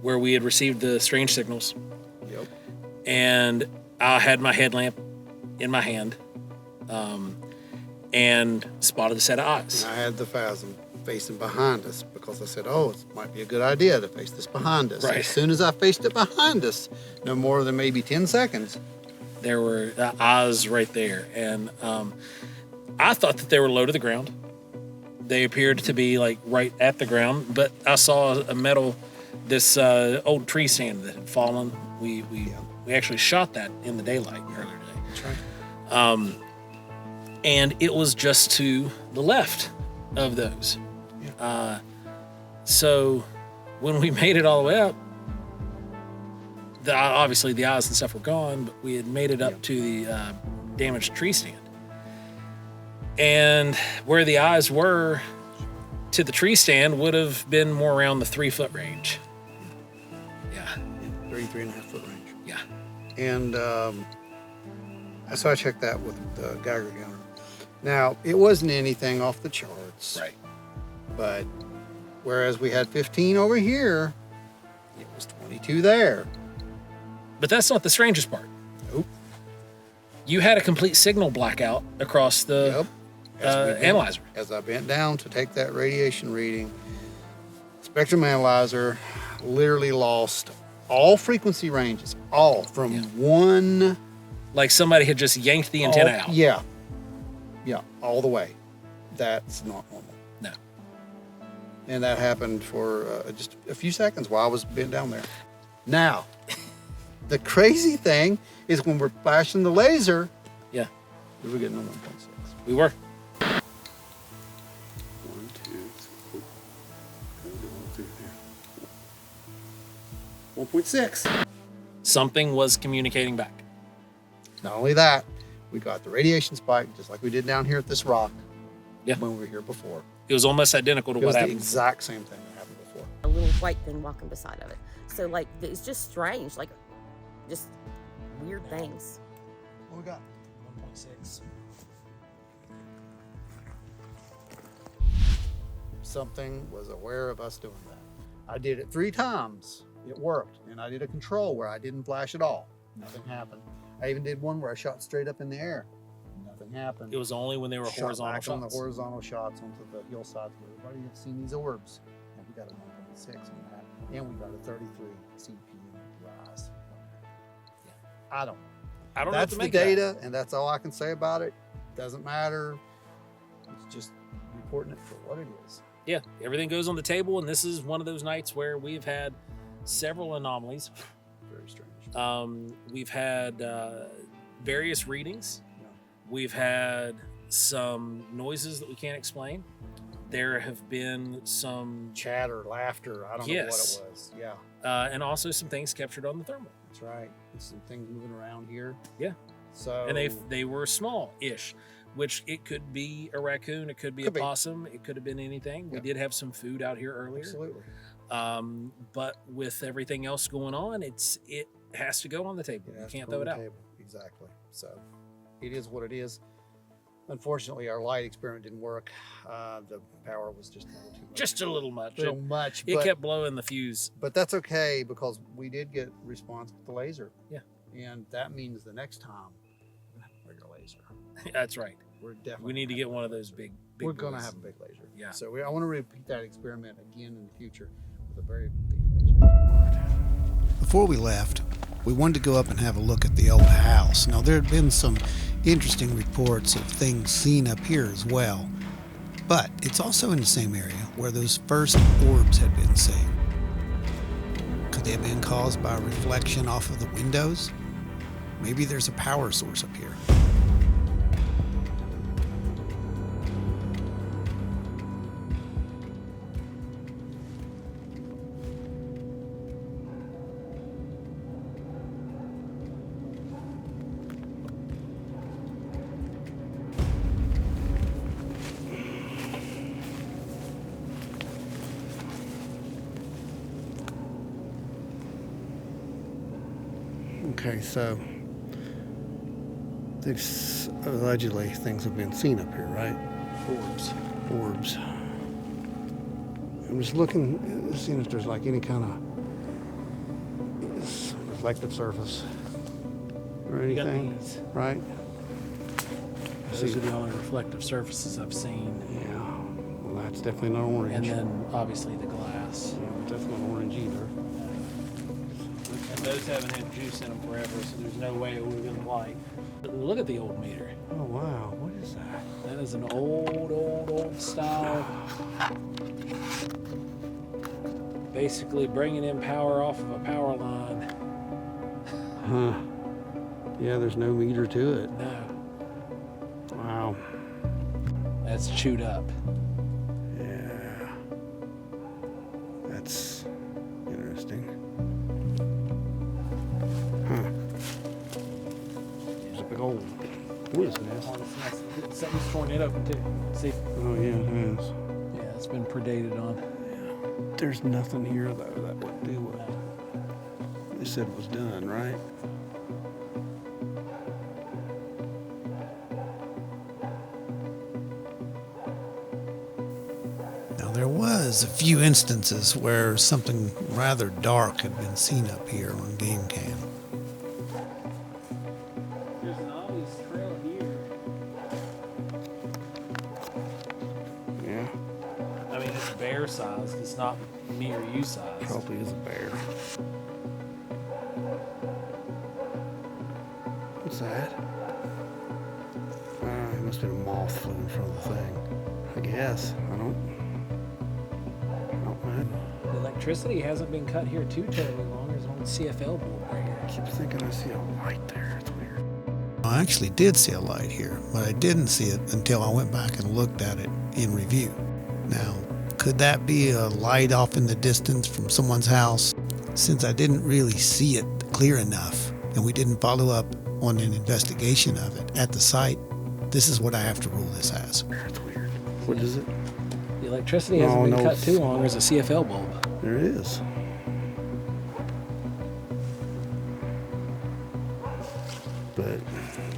B: where we had received the strange signals,
F: Yep.
B: and I had my headlamp in my hand, and spotted a set of eyes.
F: And I had the phasm facing behind us because I said, oh, it might be a good idea to face this behind us.
B: Right.
F: As soon as I faced it behind us, no more than maybe 10 seconds,
B: There were eyes right there, and I thought that they were low to the ground. They appeared to be like right at the ground, but I saw a metal, this old tree stand that had fallen. We actually shot that in the daylight earlier today.
F: that's right.
B: And it was just to the left of those. So when we made it all the way up, obviously the eyes and stuff were gone, but we had made it up to the damaged tree stand. And where the eyes were to the tree stand would have been more around the 3-foot range. Yeah.
F: 3.5 foot range.
B: Yeah.
F: And so I checked that with the Geiger counter. Now, it wasn't anything off the charts.
B: Right.
F: But whereas we had 15 over here, it was 22 there.
B: But that's not the strangest part.
F: Nope.
B: You had a complete signal blackout across the analyzer.
F: As I bent down to take that radiation reading, spectrum analyzer literally lost all frequency ranges, all from one.
B: Like somebody had just yanked the antenna out.
F: Yeah. Yeah, all the way. That's not normal.
B: No.
F: And that happened for just a few seconds while I was bent down there. Now, the crazy thing is when we're flashing the laser,
B: Yeah,
F: we were getting on 1.6.
B: we were.
F: 1, 2, 3, 1.6.
B: Something was communicating back.
F: Not only that, we got the radiation spike just like we did down here at this rock.
B: Yeah.
F: When we were here before.
B: It was almost identical to
F: It was
B: what
F: the
B: happened.
F: exact same thing that happened before.
E: A little white thing walking beside of it. So like it's just strange, like just weird things.
F: What we got?
B: 1.6.
F: Something was aware of us doing that. I did it 3 times. It worked. And I did a control where I didn't flash at all. Nothing happened. I even did one where I shot straight up in the air. Nothing happened.
B: It was only when they were
F: Shot
B: horizontal
F: back on the
B: shots.
F: horizontal shots onto the hillsides where everybody had seen these orbs. And we got a 1.6 on that. And we got a 33 CPM rise.
B: Yeah.
F: I don't know.
B: I don't know
F: That's
B: what to
F: the
B: make of that.
F: data, and that's all I can say about it. Doesn't matter. It's just reporting it for what it is.
B: Yeah, everything goes on the table, and this is one of those nights where we've had several anomalies.
F: Very strange.
B: We've had various readings.
F: Yeah.
B: We've had some noises that we can't explain. There have been some,
F: Chatter, laughter. I don't
B: Yes.
F: know what it was. Yeah,
B: and also some things captured on the thermal.
F: that's right. There's some things moving around here.
B: Yeah.
F: So
B: And they were small-ish, which it could be a raccoon, it could be
F: Could
B: a
F: be.
B: possum, it could have been anything. We
F: Yeah.
B: did have some food out here earlier.
F: absolutely.
B: But with everything else going on, it has to go on the table.
F: It
B: You
F: has to
B: can't
F: go
B: throw
F: on
B: it
F: the
B: out.
F: table. Exactly. So it is what it is. Unfortunately, our light experiment didn't work. The power was just a little too much.
B: Just a little much.
F: little much.
B: It
F: but,
B: kept blowing the fuse.
F: but that's okay because we did get response with the laser.
B: Yeah.
F: And that means the next time we're gonna have a bigger laser.
B: That's right.
F: We're definitely
B: We need to
F: gonna
B: get
F: have a
B: one of
F: bigger
B: those
F: laser.
B: big
F: We're gonna
B: boys.
F: have a big laser.
B: Yeah.
F: So I want to repeat that experiment again in the future with a very big laser.
A: Before we left, we wanted to go up and have a look at the old house. Now, there had been some interesting reports of things seen up here as well, but it's also in the same area where those first orbs had been seen. Could they have been caused by a reflection off of the windows? Maybe there's a power source up here. Okay, so there's allegedly things have been seen up here, right? Orbs. I'm just looking, seeing if there's like any kind of reflective surface or anything, right?
B: Those are the only reflective surfaces I've seen.
A: Yeah, well, that's definitely not orange.
B: And then obviously the glass.
A: Yeah, but that's not orange either.
B: And those haven't had juice in them forever, so there's no way it would have been light. But look at the old meter.
A: Oh wow, what is that?
B: That is an old style. Basically bringing in power off of a power line.
A: Huh. Yeah, there's no meter to it.
B: No,
A: Wow.
B: that's chewed up.
A: Yeah. That's interesting. Huh. There's a big old hornet's nest.
B: Something's torn it open too. See?
A: Oh yeah, it is.
B: Yeah, it's been predated on.
A: There's nothing here though that would do what they said was done, right? Now there was a few instances where something rather dark had been seen up here on game cam.
B: There's an obvious trail here.
A: Yeah,
B: I mean, it's bear sized. It's not me or you sized.
A: probably is a bear. What's that? It must have been a moth flew in front of the thing. I guess. I don't know.
B: The electricity hasn't been cut here too terribly long. There's an old CFL board right here.
A: I keep thinking I see a light there. It's weird. I actually did see a light here, but I didn't see it until I went back and looked at it in review. Now, could that be a light off in the distance from someone's house? Since I didn't really see it clear enough, and we didn't follow up on an investigation of it at the site, this is what I have to rule this as. It's weird. What is it?
B: The electricity hasn't been cut too long. There's a CFL bulb.
A: There it is. But,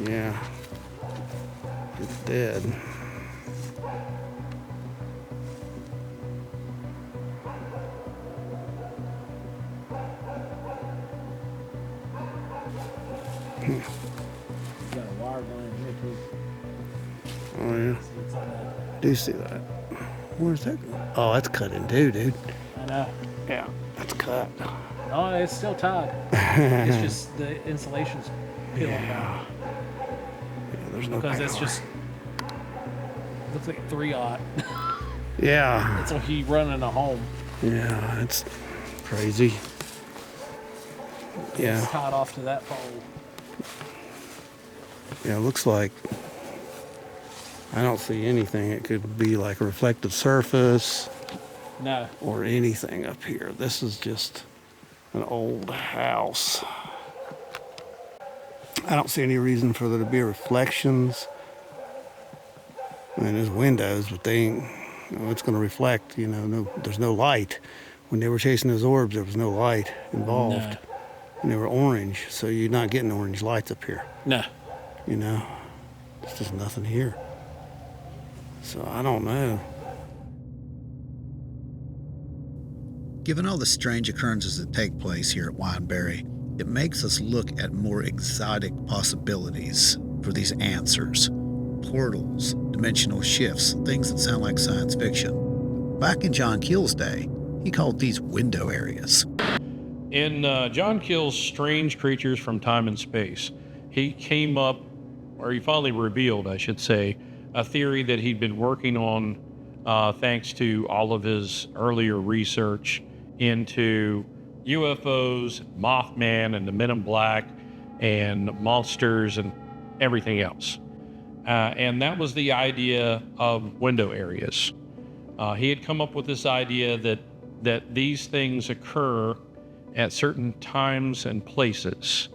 A: yeah, it's dead.
B: Got a wire going here too.
A: Oh, yeah.
B: See, it's on that.
A: Do see that. Where's that? Oh, that's cut in two, dude.
B: I know.
A: Yeah, that's cut.
B: Oh, it's still tied. It's just the insulation's peeling back.
A: Yeah, there's no
B: Because it's
A: power.
B: just looks like 3/0.
A: Yeah.
B: It's like he running a home.
A: Yeah, it's crazy. Yeah.
B: It's tied off to that pole.
A: Yeah, it looks like I don't see anything. It could be like a reflective surface
B: No.
A: or anything up here. This is just an old house. I don't see any reason for there to be reflections. I mean, there's windows, but they ain't, it's going to reflect, there's no light. When they were chasing those orbs, there was no light involved.
B: No.
A: And they were orange, so you're not getting orange lights up here.
B: No.
A: There's just nothing here. So I don't know. Given all the strange occurrences that take place here at Wineberry, it makes us look at more exotic possibilities for these answers. Portals, dimensional shifts, things that sound like science fiction. Back in John Keel's day, he called these window areas.
G: In John Keel's Strange Creatures from Time and Space, he came up, or he finally revealed, I should say, a theory that he'd been working on thanks to all of his earlier research into UFOs, Mothman, and the Men in Black, and monsters, and everything else. And that was the idea of window areas. He had come up with this idea that these things occur at certain times and places,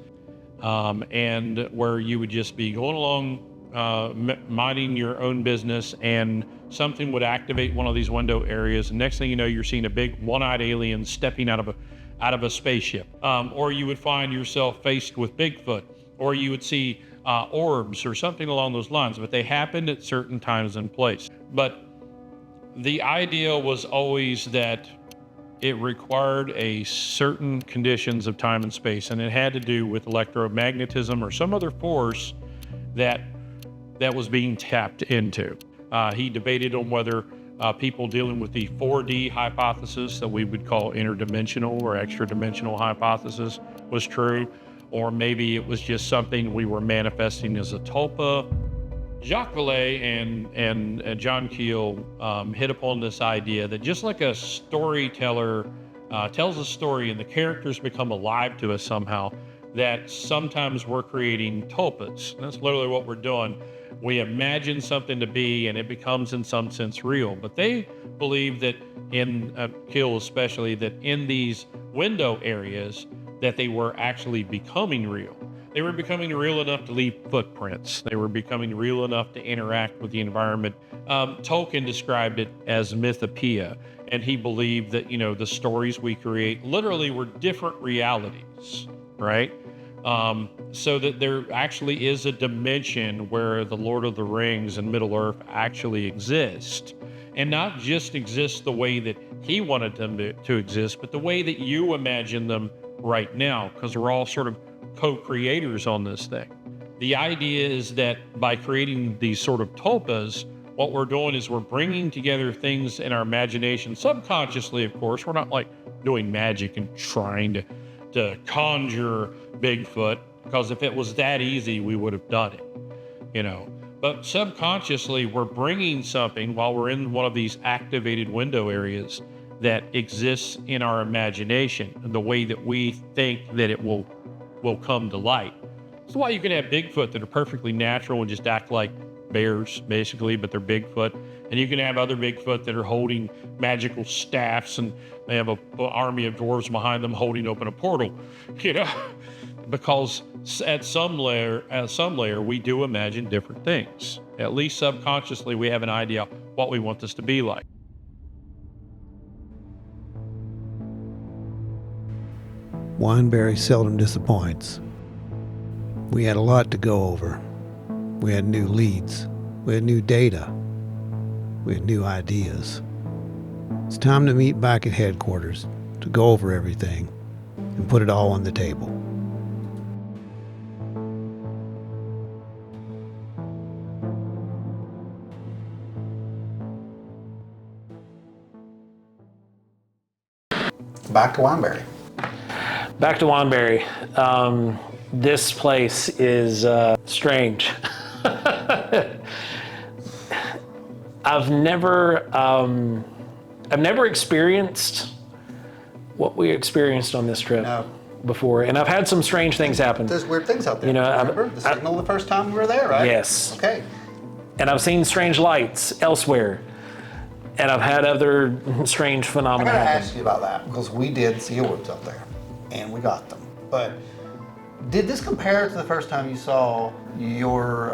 G: and where you would just be going along, minding your own business, and something would activate one of these window areas. And next thing you know, you're seeing a big one-eyed alien stepping out of a spaceship, or you would find yourself faced with Bigfoot, or you would see orbs or something along those lines. But they happened at certain times and place. But the idea was always that it required a certain conditions of time and space, and it had to do with electromagnetism or some other force that was being tapped into. He debated on whether people dealing with the 4D hypothesis, that we would call interdimensional or extra-dimensional hypothesis, was true, or maybe it was just something we were manifesting as a tulpa. Jacques Vallée and John Keel hit upon this idea that just like a storyteller tells a story and the characters become alive to us somehow, that sometimes we're creating tulpas. And that's literally what we're doing. We imagine something to be, and it becomes in some sense real. But they believe that in Keel especially, that in these window areas, that they were actually becoming real. They were becoming real enough to leave footprints. They were becoming real enough to interact with the environment. Tolkien described it as mythopoeia, and he believed that, the stories we create literally were different realities, right? So that there actually is a dimension where the Lord of the Rings and Middle-earth actually exist, and not just exist the way that he wanted them to exist, but the way that you imagine them right now, because we're all sort of co-creators on this thing. The idea is that by creating these sort of tulpas, what we're doing is we're bringing together things in our imagination, subconsciously, of course. We're not like doing magic and trying to conjure Bigfoot, because if it was that easy, we would have done it, But subconsciously, we're bringing something while we're in one of these activated window areas that exists in our imagination, and the way that we think that it will come to light. That's why you can have Bigfoot that are perfectly natural and just act like bears, basically, but they're Bigfoot. And you can have other Bigfoot that are holding magical staffs, and they have an army of dwarves behind them holding open a portal, because at some layer, we do imagine different things. At least subconsciously, we have an idea what we want this to be like.
A: Wineberry seldom disappoints. We had a lot to go over. We had new leads. We had new data. We had new ideas. It's time to meet back at headquarters to go over everything and put it all on the table.
F: Back to Wineberry.
B: Back to Wineberry. This place is strange. I've never experienced what we experienced on this trip before, and I've had some strange things happen.
F: There's weird things out there.
B: Remember
F: the signal the first time we were there, right?
B: Yes.
F: Okay.
B: And I've seen strange lights elsewhere, and I've had other strange phenomena
F: I gotta
B: happen.
F: ask you about that, because we did see orbs out there, and we got them. But did this compare to the first time you saw your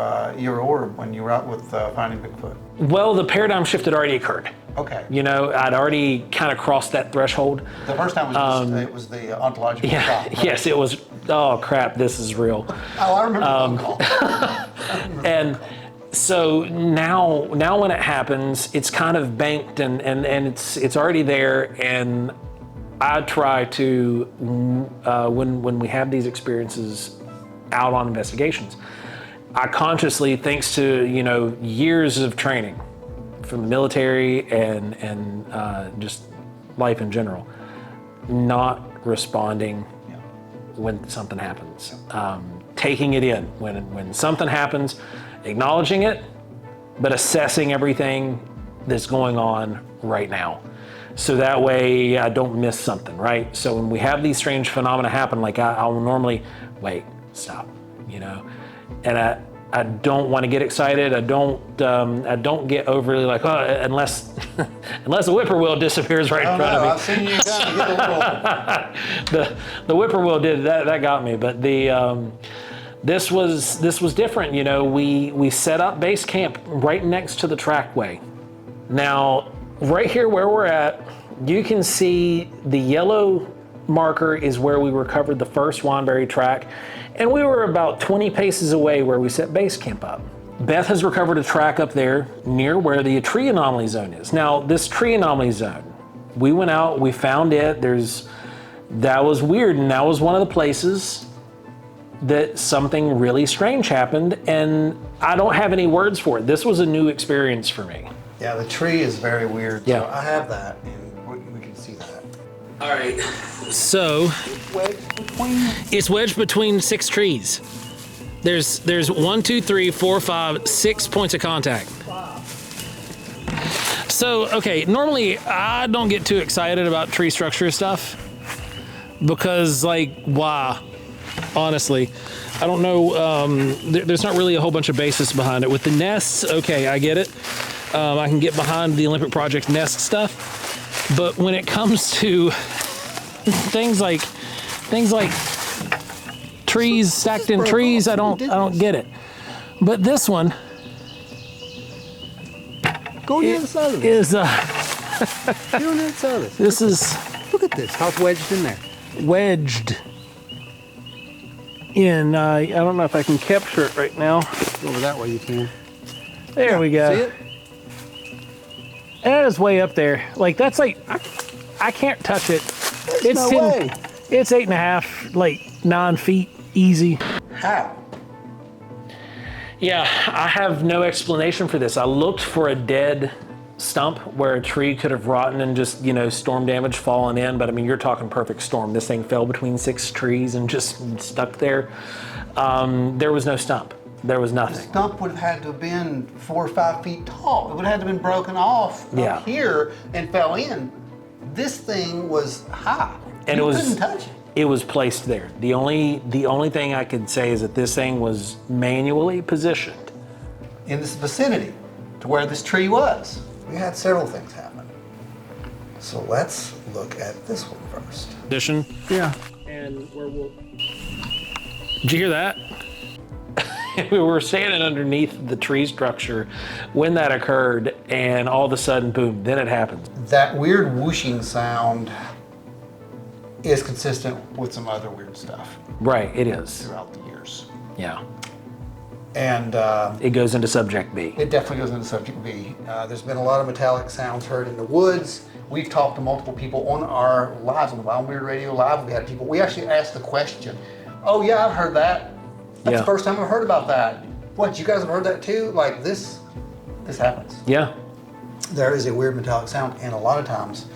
F: orb when you were out with Finding Bigfoot?
B: Well, the paradigm shift had already occurred.
F: Okay.
B: I'd already kind of crossed that threshold.
F: The first time was it was the ontological shock. Right?
B: Yes, it was. Oh crap! This is real.
F: Oh, I remember the phone call.
B: And so now when it happens, it's kind of banked and it's already there. And I try to when we have these experiences out on investigations, I consciously, thanks to years of training from the military and just life in general, not responding when something happens. Taking it in. When something happens, acknowledging it, but assessing everything that's going on right now. So that way I don't miss something, right? So when we have these strange phenomena happen, like I'll normally, wait, stop, you know? And I don't want to get excited. I don't get overly like, oh, unless the whippoorwill disappears right in front of me.
F: I've seen you guys get a little.
B: The whippoorwill did that. That got me. But this was different. You know, we set up base camp right next to the trackway. Now, right here where we're at, you can see the yellow marker is where we recovered the first Wineberry track, and we were about 20 paces away where we set base camp up. Beth has recovered a track up there near where the tree anomaly zone is. Now, this tree anomaly zone, we went out, we found it. That was weird, and that was one of the places that something really strange happened, and I don't have any words for it. This was a new experience for me.
F: Yeah, the tree is very weird.
B: Yeah.
F: So I have that, and we can see that.
B: All right, so it's wedged between 6 trees. There's 1, 2, 3, 4, 5, 6 points of contact. So, okay, normally I don't get too excited about tree structure stuff because, like, why? Honestly, I don't know. There's not really a whole bunch of basis behind it. With the nests, okay, I get it. I can get behind the Olympic Project nest stuff, but when it comes to things like trees stacked in trees, I don't get it. But this one
F: Go on the other side of it.
B: is
F: Go on the other side of it.
B: this is
F: Look at this. How it's wedged in there.
B: wedged in. I don't know if I can capture it right now.
F: Over that way you can.
B: There we go.
F: See it?
B: That is way up there. Like that's like I can't touch it. It's
F: no
B: 10.
F: way.
B: It's 8.5, like 9 feet, easy.
F: How?
B: Yeah, I have no explanation for this. I looked for a dead stump where a tree could have rotten and just, you know, storm damage fallen in. But I mean, you're talking perfect storm. This thing fell between 6 trees and just stuck there. There was no stump. There was
F: The
B: nothing.
F: stump would have had to have been 4 or 5 feet tall. It would have had to have been broken off
B: Yeah.
F: up here and fell in. This thing was high.
B: And
F: you
B: it was-
F: couldn't touch it.
B: It was placed there. The only thing I could say is that this thing was manually positioned.
F: In this vicinity to where this tree was. We had several things happen. So let's look at this one first.
B: Edition.
F: Yeah.
B: And where we'll. Did you hear that? We were standing underneath the tree structure when that occurred, and all of a sudden, boom, then it happened.
F: That weird whooshing sound is consistent with some other weird stuff
B: Right, it is.
F: throughout the years.
B: Yeah.
F: And
B: It goes into subject B.
F: it definitely goes into subject B. There's been a lot of metallic sounds heard in the woods. We've talked to multiple people on our lives, on the Wild Weird Radio Live. We had people, we actually asked the question, oh yeah, I've heard that. That's
B: Yeah.
F: the first time I've heard about that. What, you guys have heard that too? Like this happens.
B: Yeah.
F: There is a weird metallic sound, and a lot of times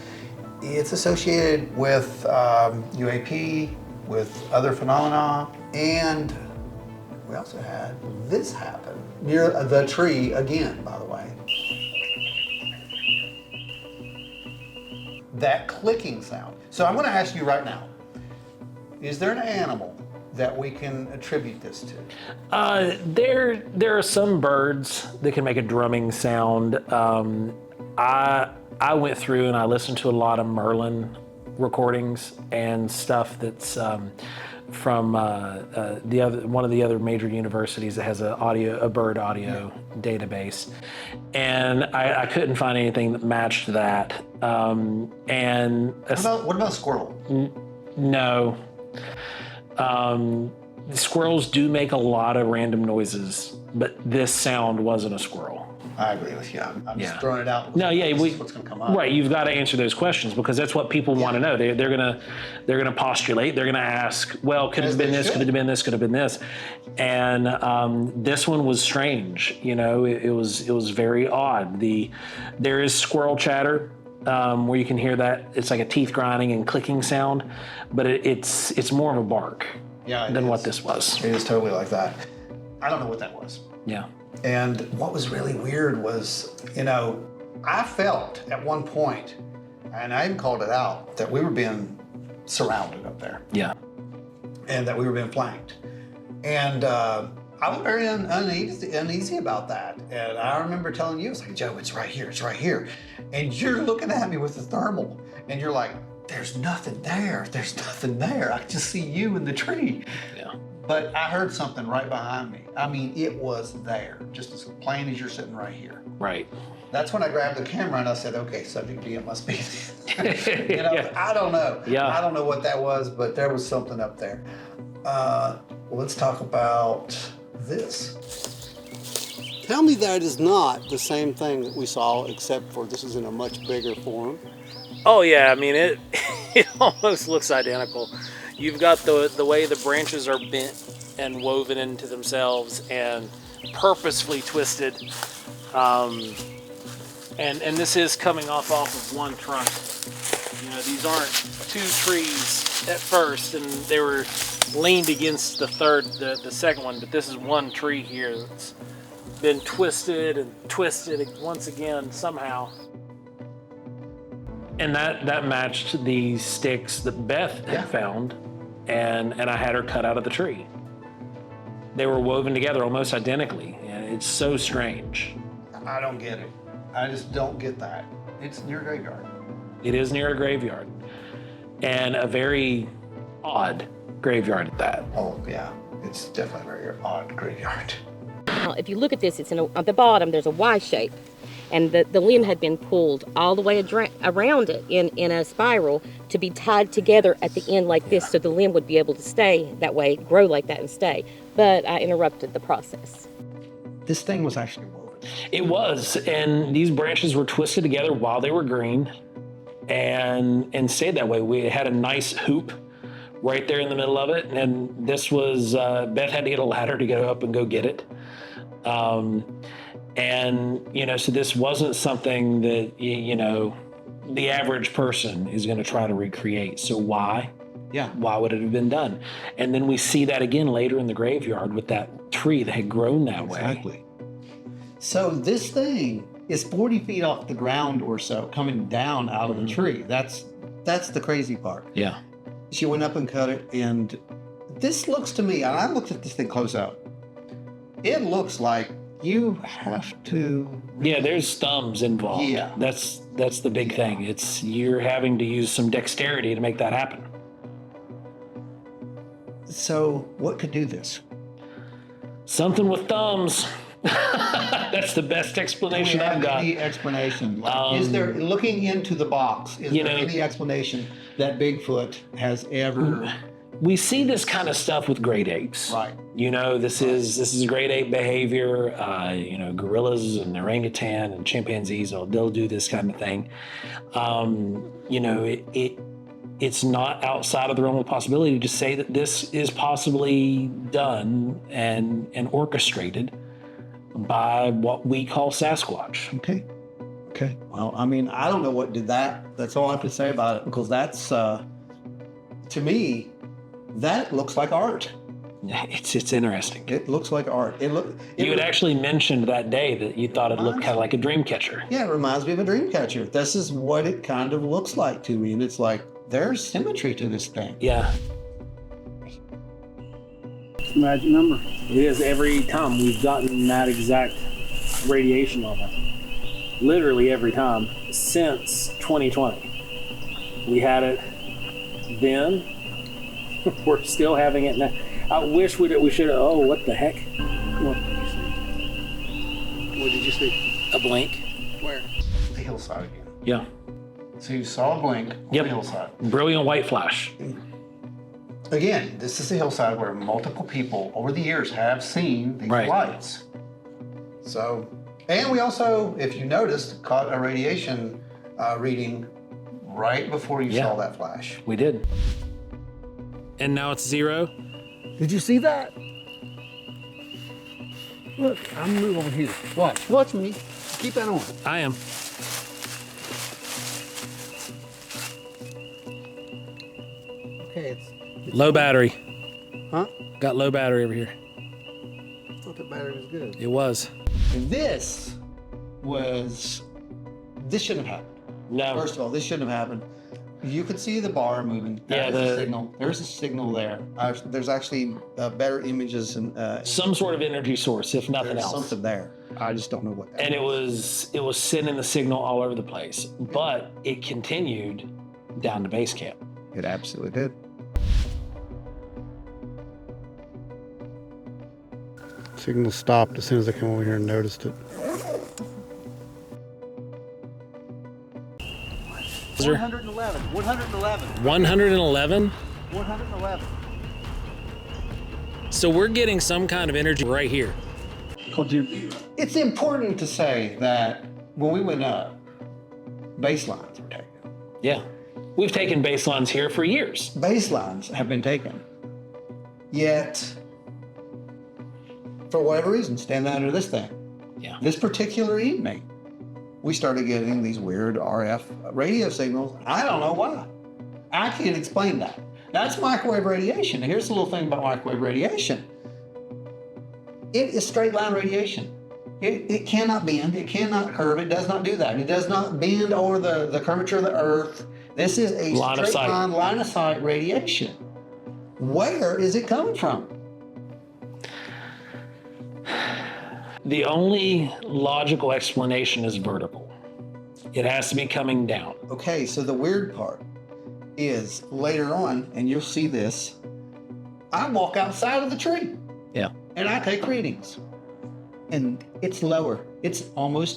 F: it's associated with UAP, with other phenomena, and we also had this happen near the tree again, by the way. That clicking sound. So I'm going to ask you right now, is there an animal that we can attribute this to?
B: There are some birds that can make a drumming sound. I went through and I listened to a lot of Merlin recordings and stuff that's from one of the other major universities that has a bird audio database, and I couldn't find anything that matched that. And
F: What about a squirrel?
B: no. Squirrels do make a lot of random noises, but this sound wasn't a squirrel.
F: I agree with you. I'm just
B: Yeah.
F: throwing it out.
B: No, yeah,
F: This is what's going to come up.
B: right. You've got to answer those questions because that's what people want to know. They're gonna postulate. They're gonna ask, well, could it
F: As
B: have been
F: they
B: this?
F: should.
B: Could it have been this? Could have been this? And this one was strange. You know, it was very odd. There is squirrel chatter. where you can hear that. It's like a teeth grinding and clicking sound, but it's more of a bark than what this was.
F: It is totally like that. I don't know what that was.
B: Yeah.
F: And what was really weird was, I felt at one point, and I even called it out, that we were being surrounded up there.
B: Yeah.
F: And that we were being flanked. And I was very uneasy about that. And I remember telling you, it's like, Joe, it's right here, it's right here. And you're looking at me with the thermal, and you're like, there's nothing there, there's nothing there. I just see you in the tree.
B: Yeah.
F: But I heard something right behind me. I mean, it was there, just as plain as you're sitting right here.
B: Right.
F: That's when I grabbed the camera and I said, okay, subject B, it must be this.
B: Yeah.
F: I don't know.
B: Yeah.
F: I don't know what that was, but there was something up there. Let's talk about this. Tell me that is not the same thing that we saw, except for this is in a much bigger form.
B: Oh yeah, I mean it almost looks identical. You've got the way the branches are bent and woven into themselves and purposefully twisted. And this is coming off of one trunk. These aren't two trees at first, and they were leaned against the second one, but this is one tree here that's been twisted and twisted once again somehow. And that matched the sticks that Beth had found, and I had her cut out of the tree. They were woven together almost identically, and it's so strange.
F: I don't get it. I just don't get that. It's near a graveyard.
B: It is near a graveyard, and a very odd graveyard at that.
F: Oh yeah, it's definitely a very odd graveyard.
E: Now, if you look at this, it's at the bottom, there's a Y shape. And the limb had been pulled all the way around it in a spiral to be tied together at the end like this, so the limb would be able to stay that way, grow like that and stay. But I interrupted the process.
F: This thing was actually woven.
B: It was, and these branches were twisted together while they were green and stayed that way. We had a nice hoop right there in the middle of it, and this was, Beth had to get a ladder to go up and go get it. And, so this wasn't something that, the average person is going to try to recreate. So why?
F: Yeah.
B: Why would it have been done? And then we see that again later in the graveyard with that tree that had grown that way.
F: Exactly. So this thing is 40 feet off the ground or so, coming down out of the tree. That's the crazy part.
B: Yeah.
F: She went up and cut it, and this looks to me, and I looked at this thing close up, it looks like you have to...
B: Yeah, there's thumbs involved.
F: Yeah.
B: That's the big thing. You're having to use some dexterity to make that happen.
F: So what could do this?
B: Something with thumbs. That's the best explanation I've got.
F: Any explanation? Is there, looking into the box, is there any explanation that Bigfoot has ever...
B: We see this kind of stuff with great apes.
F: Right.
B: This is great ape behavior. Gorillas and orangutan and chimpanzees, they'll do this kind of thing. It's not outside of the realm of possibility to say that this is possibly done and orchestrated by what we call Sasquatch.
F: Okay. Well, I mean, I don't know what did that. That's all I have to say about it, because that's, to me, that looks like art.
B: It's interesting.
F: It looks like art.
B: You had actually mentioned that day that you thought it looked kind of like a dream catcher.
F: Yeah, it reminds me of a dream catcher. This is what it kind of looks like to me, and it's like there's symmetry to this thing.
B: Yeah.
F: It's the magic number.
B: It is. Every time we've gotten that exact radiation level. Literally every time since 2020. We had it then. We're still having it now. I wish we should have. Oh, what the heck?
F: What did you see? What did you see?
B: A blink.
F: Where? The hillside again.
B: Yeah.
F: So you saw a blink on the hillside.
B: Brilliant white flash.
F: Again, this is the hillside where multiple people over the years have seen these lights. So, and we also, if you noticed, caught a radiation reading right before you saw that flash.
B: We did. And now it's 0.
F: Did you see that? Look, I'm moving over here. Watch me. Keep that on.
B: I am.
F: okay. It's
B: Low battery.
F: Huh?
B: Got low battery over here.
F: I thought the battery was good.
B: It was.
F: This shouldn't have happened.
B: No.
F: First of all, this shouldn't have happened. You could see the bar moving.
B: Yeah,
F: There's a
B: the-
F: signal. There's a signal there. There's actually better images and
B: Some sort of energy source, if nothing
F: there's
B: else.
F: something there. I just don't know what that
B: And it
F: is.
B: was sending the signal all over the place. But it continued down to base camp.
F: It absolutely did. Signal stopped as soon as I came over here and noticed it. 111. 111.
B: 111?
F: 111.
B: So we're getting some kind of energy right here.
F: It's important to say that when we went up, baselines were taken.
B: Yeah. We've taken baselines here for years.
F: Baselines have been taken. Yet, for whatever reason, standing under this thing,
B: Yeah.
F: this particular evening, we started getting these weird RF radio signals. I don't know why. I can't explain that. That's microwave radiation. And here's the little thing about microwave radiation. It is straight line radiation. It cannot bend, it cannot curve, it does not do that. It does not bend over the curvature of the earth. This is a
B: Line of
F: straight
B: sight.
F: line of sight radiation. Where is it coming from?
B: The only logical explanation is vertical. It has to be coming down.
F: Okay, so the weird part is later on, and you'll see this, I walk outside of the tree.
B: Yeah.
F: And I take readings. And it's lower. It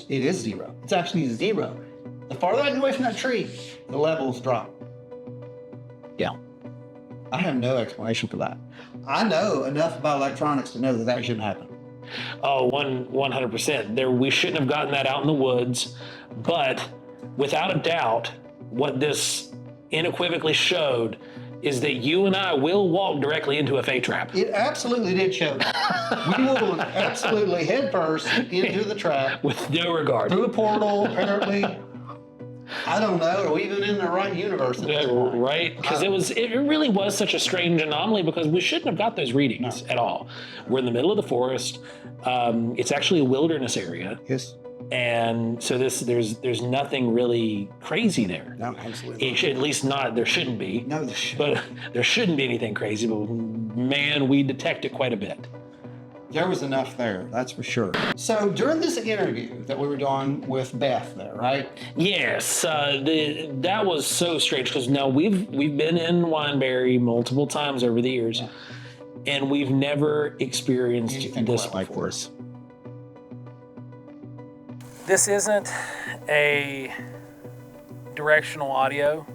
F: is zero. It's actually zero. The farther I get away from that tree, the levels drop.
B: Yeah.
F: I have no explanation for that. I know enough about electronics to know that that shouldn't happen.
B: Oh, 100%. We shouldn't have gotten that out in the woods, but without a doubt, what this unequivocally showed is that you and I will walk directly into a fey trap.
F: It absolutely did show that. We will absolutely head first into the trap.
B: With no regard.
F: Through a portal, apparently. I don't know. Are we even in the right universe at this point?
B: Right? Because it really was such a strange anomaly because we shouldn't have got those readings at all. We're in the middle of the forest. It's actually a wilderness area.
F: Yes.
B: And so there's nothing really crazy there.
F: No, absolutely.
B: At least not, there shouldn't be.
F: No, there shouldn't.
B: But there shouldn't be anything crazy, but man, we detect it quite a bit.
F: There was enough there, that's for sure. So during this interview that we were doing with Beth there, right?
B: Yes, that was so strange because now we've been in Wineberry multiple times over the years, and we've never experienced
F: Anything
B: this
F: quite like
B: before.
F: this.
B: This isn't a directional audio.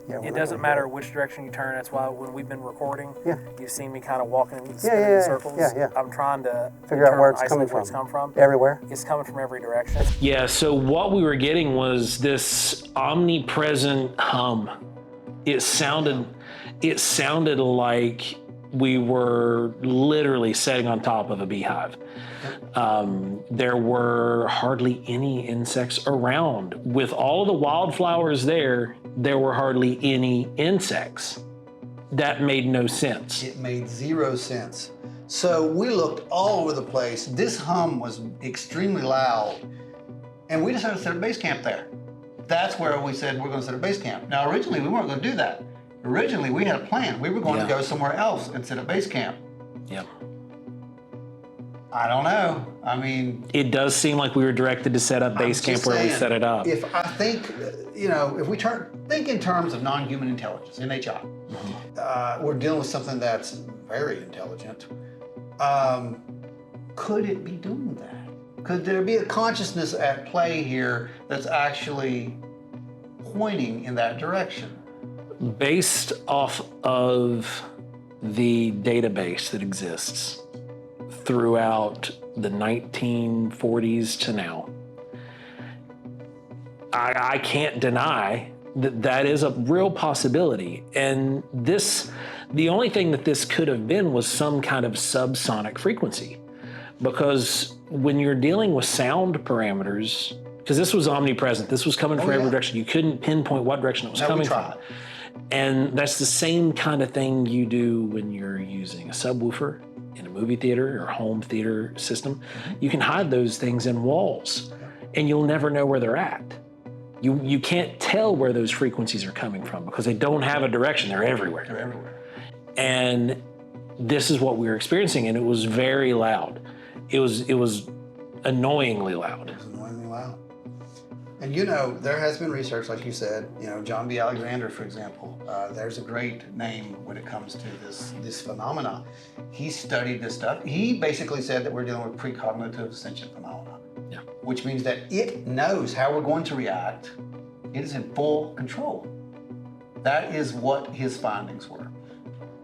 F: Yeah,
B: It doesn't matter which direction you turn. That's why when we've been recording,
F: Yeah.
B: you've seen me kind of walking and spinning
F: yeah,
B: in circles.
F: yeah.
B: I'm trying to
F: Figure out where it's
B: isolate
F: coming
B: where it's
F: from.
B: come from.
F: Everywhere.
B: It's coming from every direction. Yeah, so what we were getting was this omnipresent hum. It sounded like we were literally sitting on top of a beehive. There were hardly any insects around. With all the wildflowers there were hardly any insects. That made no sense.
F: It made zero sense. So we looked all over the place. This hum was extremely loud. And we decided to set a base camp there. That's where we said we're going to set a base camp. Now, originally, we weren't going to do that. Originally, we had a plan. We were going to go somewhere else and set a base camp.
B: Yep.
F: I don't know. I mean,
B: It does seem like we were directed to set up base
F: I'm
B: camp
F: just
B: where we
F: saying,
B: set it up.
F: If I think, if we think in terms of non-human intelligence, NHI, we're dealing with something that's very intelligent. Could it be doing that? Could there be a consciousness at play here that's actually pointing in that direction?
B: Based off of the database that exists throughout the 1940s to now, I can't deny that is a real possibility. And the only thing that this could have been was some kind of subsonic frequency. Because when you're dealing with sound parameters, because this was omnipresent, this was coming from every direction. You couldn't pinpoint what direction it was coming from. And that's the same kind of thing you do when you're using a subwoofer in a movie theater or home theater system. You can hide those things in walls and you'll never know where they're at. You can't tell where those frequencies are coming from because they don't have a direction. They're everywhere.
F: They're everywhere.
B: And this is what we were experiencing, and it was very loud. It was annoyingly loud.
F: It was annoyingly loud. And you know, there has been research, like you said, you know, John B. Alexander, for example, there's a great name when it comes to this phenomena. He studied this stuff. He basically said that we're dealing with precognitive sentient phenomena, which means that it knows how we're going to react. It is in full control. That is what his findings were.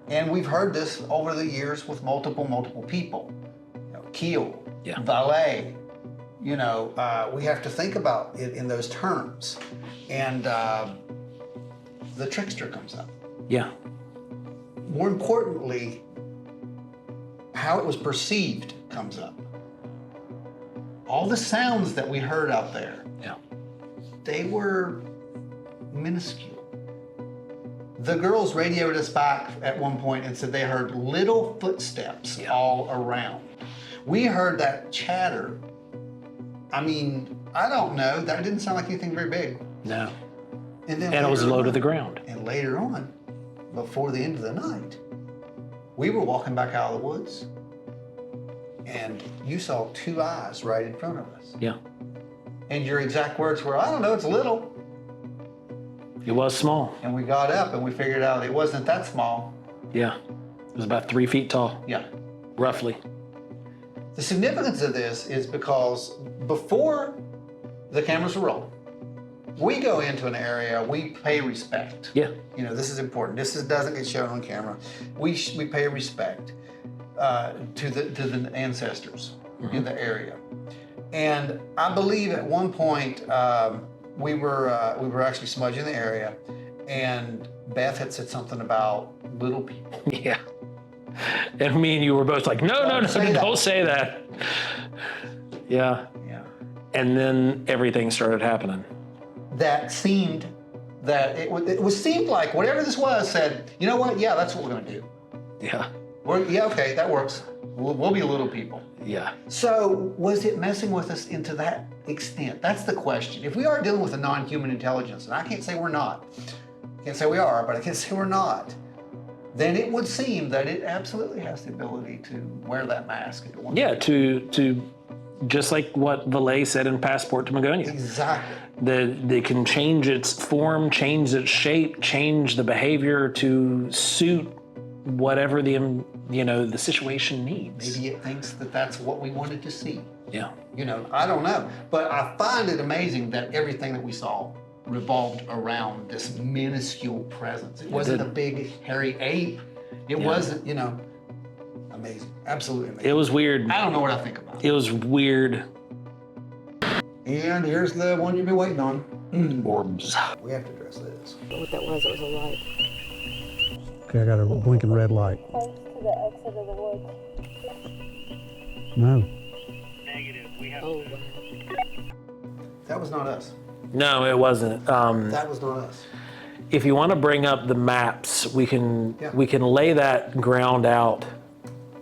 F: And we've heard this over the years with multiple people. You know, Keel, Valet. You know, we have to think about it in those terms. And the trickster comes up.
B: Yeah.
F: More importantly, how it was perceived comes up. All the sounds that we heard out there, they were minuscule. The girls radioed us back at one point and said they heard little footsteps all around. We heard that chatter. I mean, I don't know. That didn't sound like anything very big.
B: No.
F: And then
B: it was low to the ground.
F: And later on, before the end of the night, we were walking back out of the woods, and you saw two eyes right in front of us.
B: Yeah.
F: And your exact words were, I don't know, it's little.
B: It was small.
F: And we got up and we figured out it wasn't that small.
B: Yeah. It was about 3 feet tall.
F: Yeah.
B: Roughly.
F: The significance of this is because before the cameras were rolling, we go into an area, we pay respect.
B: Yeah.
F: You know, this is important. Doesn't get shown on camera. We pay respect to the ancestors in the area. And I believe at one point we were actually smudging the area, and Beth had said something about little people.
B: Yeah. And me and you were both like, no, don't say that. Yeah.
F: Yeah.
B: And then everything started happening.
F: That seemed that it seemed like whatever this was said, you know what? Yeah, that's what we're gonna do.
B: Yeah.
F: Okay, that works. We'll be little people.
B: Yeah.
F: So was it messing with us into that extent? That's the question. If we are dealing with a non-human intelligence, and I can't say we're not, can't say we are, but I can't say we're not, then it would seem that it absolutely has the ability to wear that mask if it wants.
B: Yeah, to just like what Valet said in Passport to Magonia.
F: Exactly.
B: They can change its form, change its shape, change the behavior to suit whatever the situation needs.
F: Maybe it thinks that that's what we wanted to see.
B: Yeah.
F: You know, I don't know. But I find it amazing that everything that we saw revolved around this minuscule presence. It wasn't a big hairy ape. It wasn't, you know, amazing. Absolutely amazing.
B: It was weird.
F: I don't know what I think about it.
B: It was weird.
F: And here's the one you've been waiting on.
B: Orbs.
F: We have to address this.
E: What that was, it was a light.
J: Okay, I got a blinking red light.
D: Close to the exit of the woods.
J: No.
C: Negative. We have
E: Oh, wow.
F: That was not us.
B: No, it wasn't.
F: That was not us.
B: If you want to bring up the maps, we can lay that ground out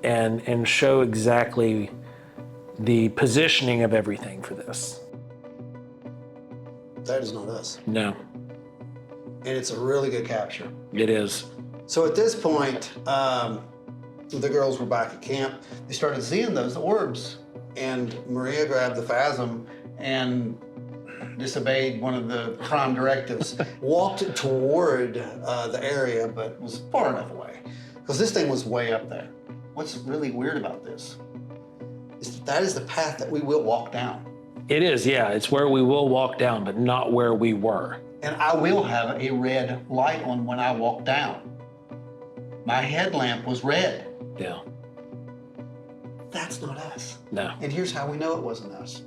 B: and show exactly the positioning of everything for this.
F: That is not us.
B: No,
F: And it's a really good capture.
B: it is.
F: So at this point, the girls were back at camp. They started seeing those orbs, and Maria grabbed the phasm and disobeyed one of the prime directives, walked toward the area, but was far enough away, because this thing was way up there. What's really weird about this is that is the path that we will walk down.
B: It is, yeah. It's where we will walk down, but not where we were.
F: And I will have a red light on when I walk down. My headlamp was red.
B: Yeah.
F: That's not us.
B: No.
F: And here's how we know it wasn't us.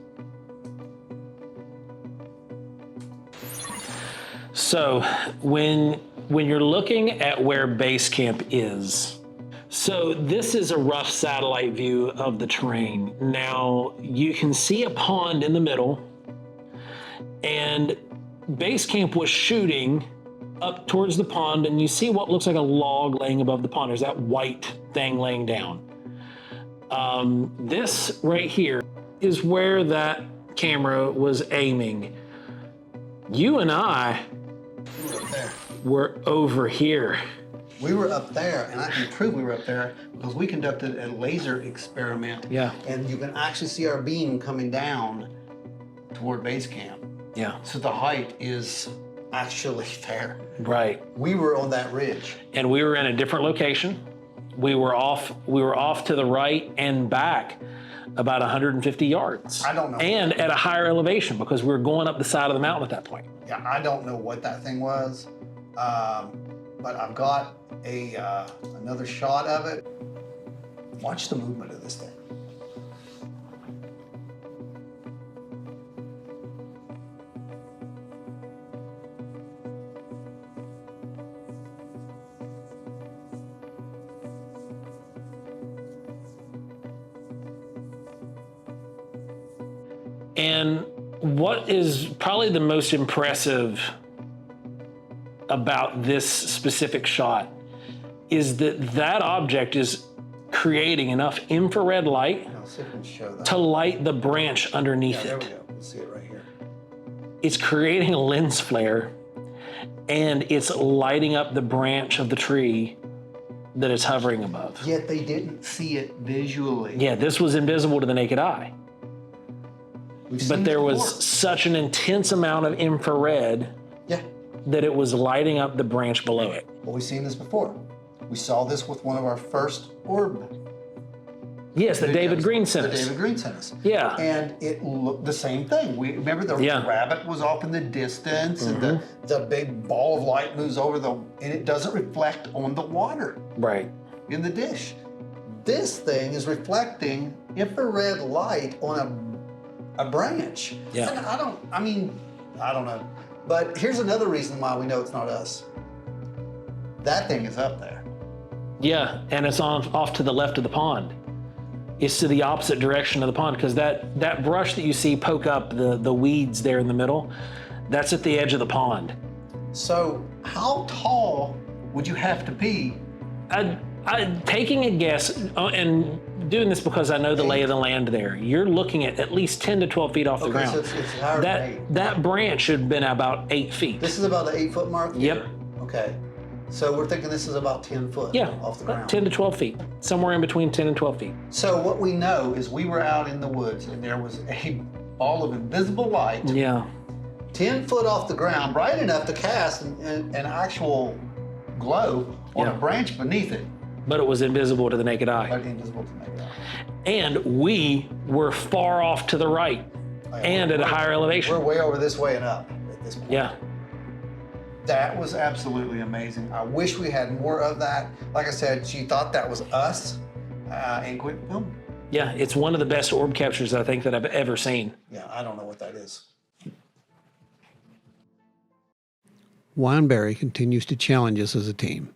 B: So when you're looking at where base camp is, so this is a rough satellite view of the terrain. Now you can see a pond in the middle, and base camp was shooting up towards the pond, and you see what looks like a log laying above the pond. There's that white thing laying down. This right here is where that camera was aiming. You and I were over here.
F: We were up there, and I can prove we were up there because we conducted a laser experiment.
B: Yeah.
F: And you can actually see our beam coming down toward base camp.
B: Yeah.
F: So the height is actually there.
B: Right.
F: We were on that ridge.
B: And we were in a different location. We were off to the right and back about 150 yards.
F: I don't know.
B: And at a higher elevation because we were going up the side of the mountain at that point.
F: Yeah, I don't know what that thing was, but I've got another shot of it. Watch the movement of this thing.
B: And what is probably the most impressive about this specific shot is that object is creating enough infrared light
F: I'll see if I can show that.
B: to light the branch underneath
F: Yeah, there
B: it.
F: we go. We'll see it right here.
B: It's creating a lens flare, and it's lighting up the branch of the tree that it's hovering above.
F: Yet they didn't see it visually.
B: Yeah, this was invisible to the naked eye.
F: We've seen
B: But
F: it
B: there was
F: before.
B: such an intense amount of infrared
F: Yeah.
B: that it was lighting up the branch below it.
F: Well, we've seen this before. We saw this with one of our first orb.
B: Yes, that David Green sent
F: That
B: us.
F: David Green sent us.
B: Yeah.
F: And it looked the same thing. We remember the
B: Yeah.
F: rabbit was off in the distance, and the big ball of light moves over and it doesn't reflect on the water
B: Right.
F: in the dish. This thing is reflecting infrared light on a branch.
B: Yeah.
F: And I don't know. But here's another reason why we know it's not us. That thing is up there.
B: Yeah, and it's off to the left of the pond. It's to the opposite direction of the pond because that brush that you see poke up the weeds there in the middle, that's at the edge of the pond.
F: So how tall would you have to be?
B: Taking a guess, and doing this because I know the lay of the land there, you're looking at least 10 to 12 feet off the ground.
F: So it's higher than 8.
B: That branch should have been about 8 feet.
F: This is about the 8-foot mark?
B: Yep.
F: Here? Okay. So we're thinking this is about 10 foot
B: Yeah,
F: off the
B: about
F: ground.
B: 10 to 12 feet, somewhere in between 10 and 12 feet.
F: So what we know is we were out in the woods and there was a ball of invisible light,
B: Yeah,
F: 10 foot off the ground, bright enough to cast an actual glow on
B: Yeah.
F: a branch beneath it,
B: but it was invisible to the naked eye.
F: but invisible to make it out.
B: And we were far off to the right and at a higher elevation.
F: We're way over this way and up at this point.
B: Yeah.
F: That was absolutely amazing. I wish we had more of that. Like I said, she thought that was us and quit filming.
B: Yeah, it's one of the best orb captures I think that I've ever seen.
F: Yeah, I don't know what that is.
A: Wineberry continues to challenge us as a team.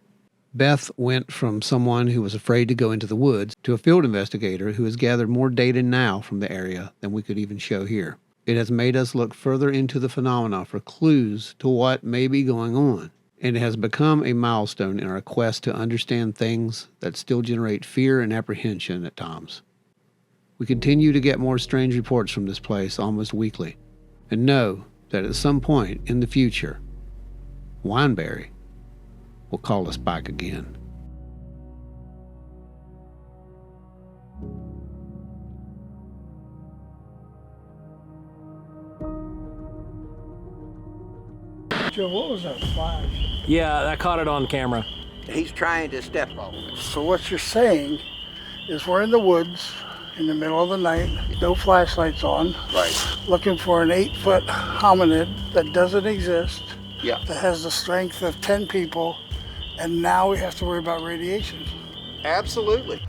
A: Beth went from someone who was afraid to go into the woods to a field investigator who has gathered more data now from the area than we could even show here. It has made us look further into the phenomena for clues to what may be going on, and it has become a milestone in our quest to understand things that still generate fear and apprehension at times. We continue to get more strange reports from this place almost weekly, and know that at some point in the future, Wineberry will call us back again.
K: Joe, what was that flash?
B: Yeah, I caught it on camera.
L: He's trying to step on.
K: So what you're saying is we're in the woods in the middle of the night, no flashlights on,
L: Right.
K: looking for an 8-foot hominid that doesn't exist,
L: Yeah.
K: that has the strength of 10 people, and now we have to worry about radiation.
L: Absolutely.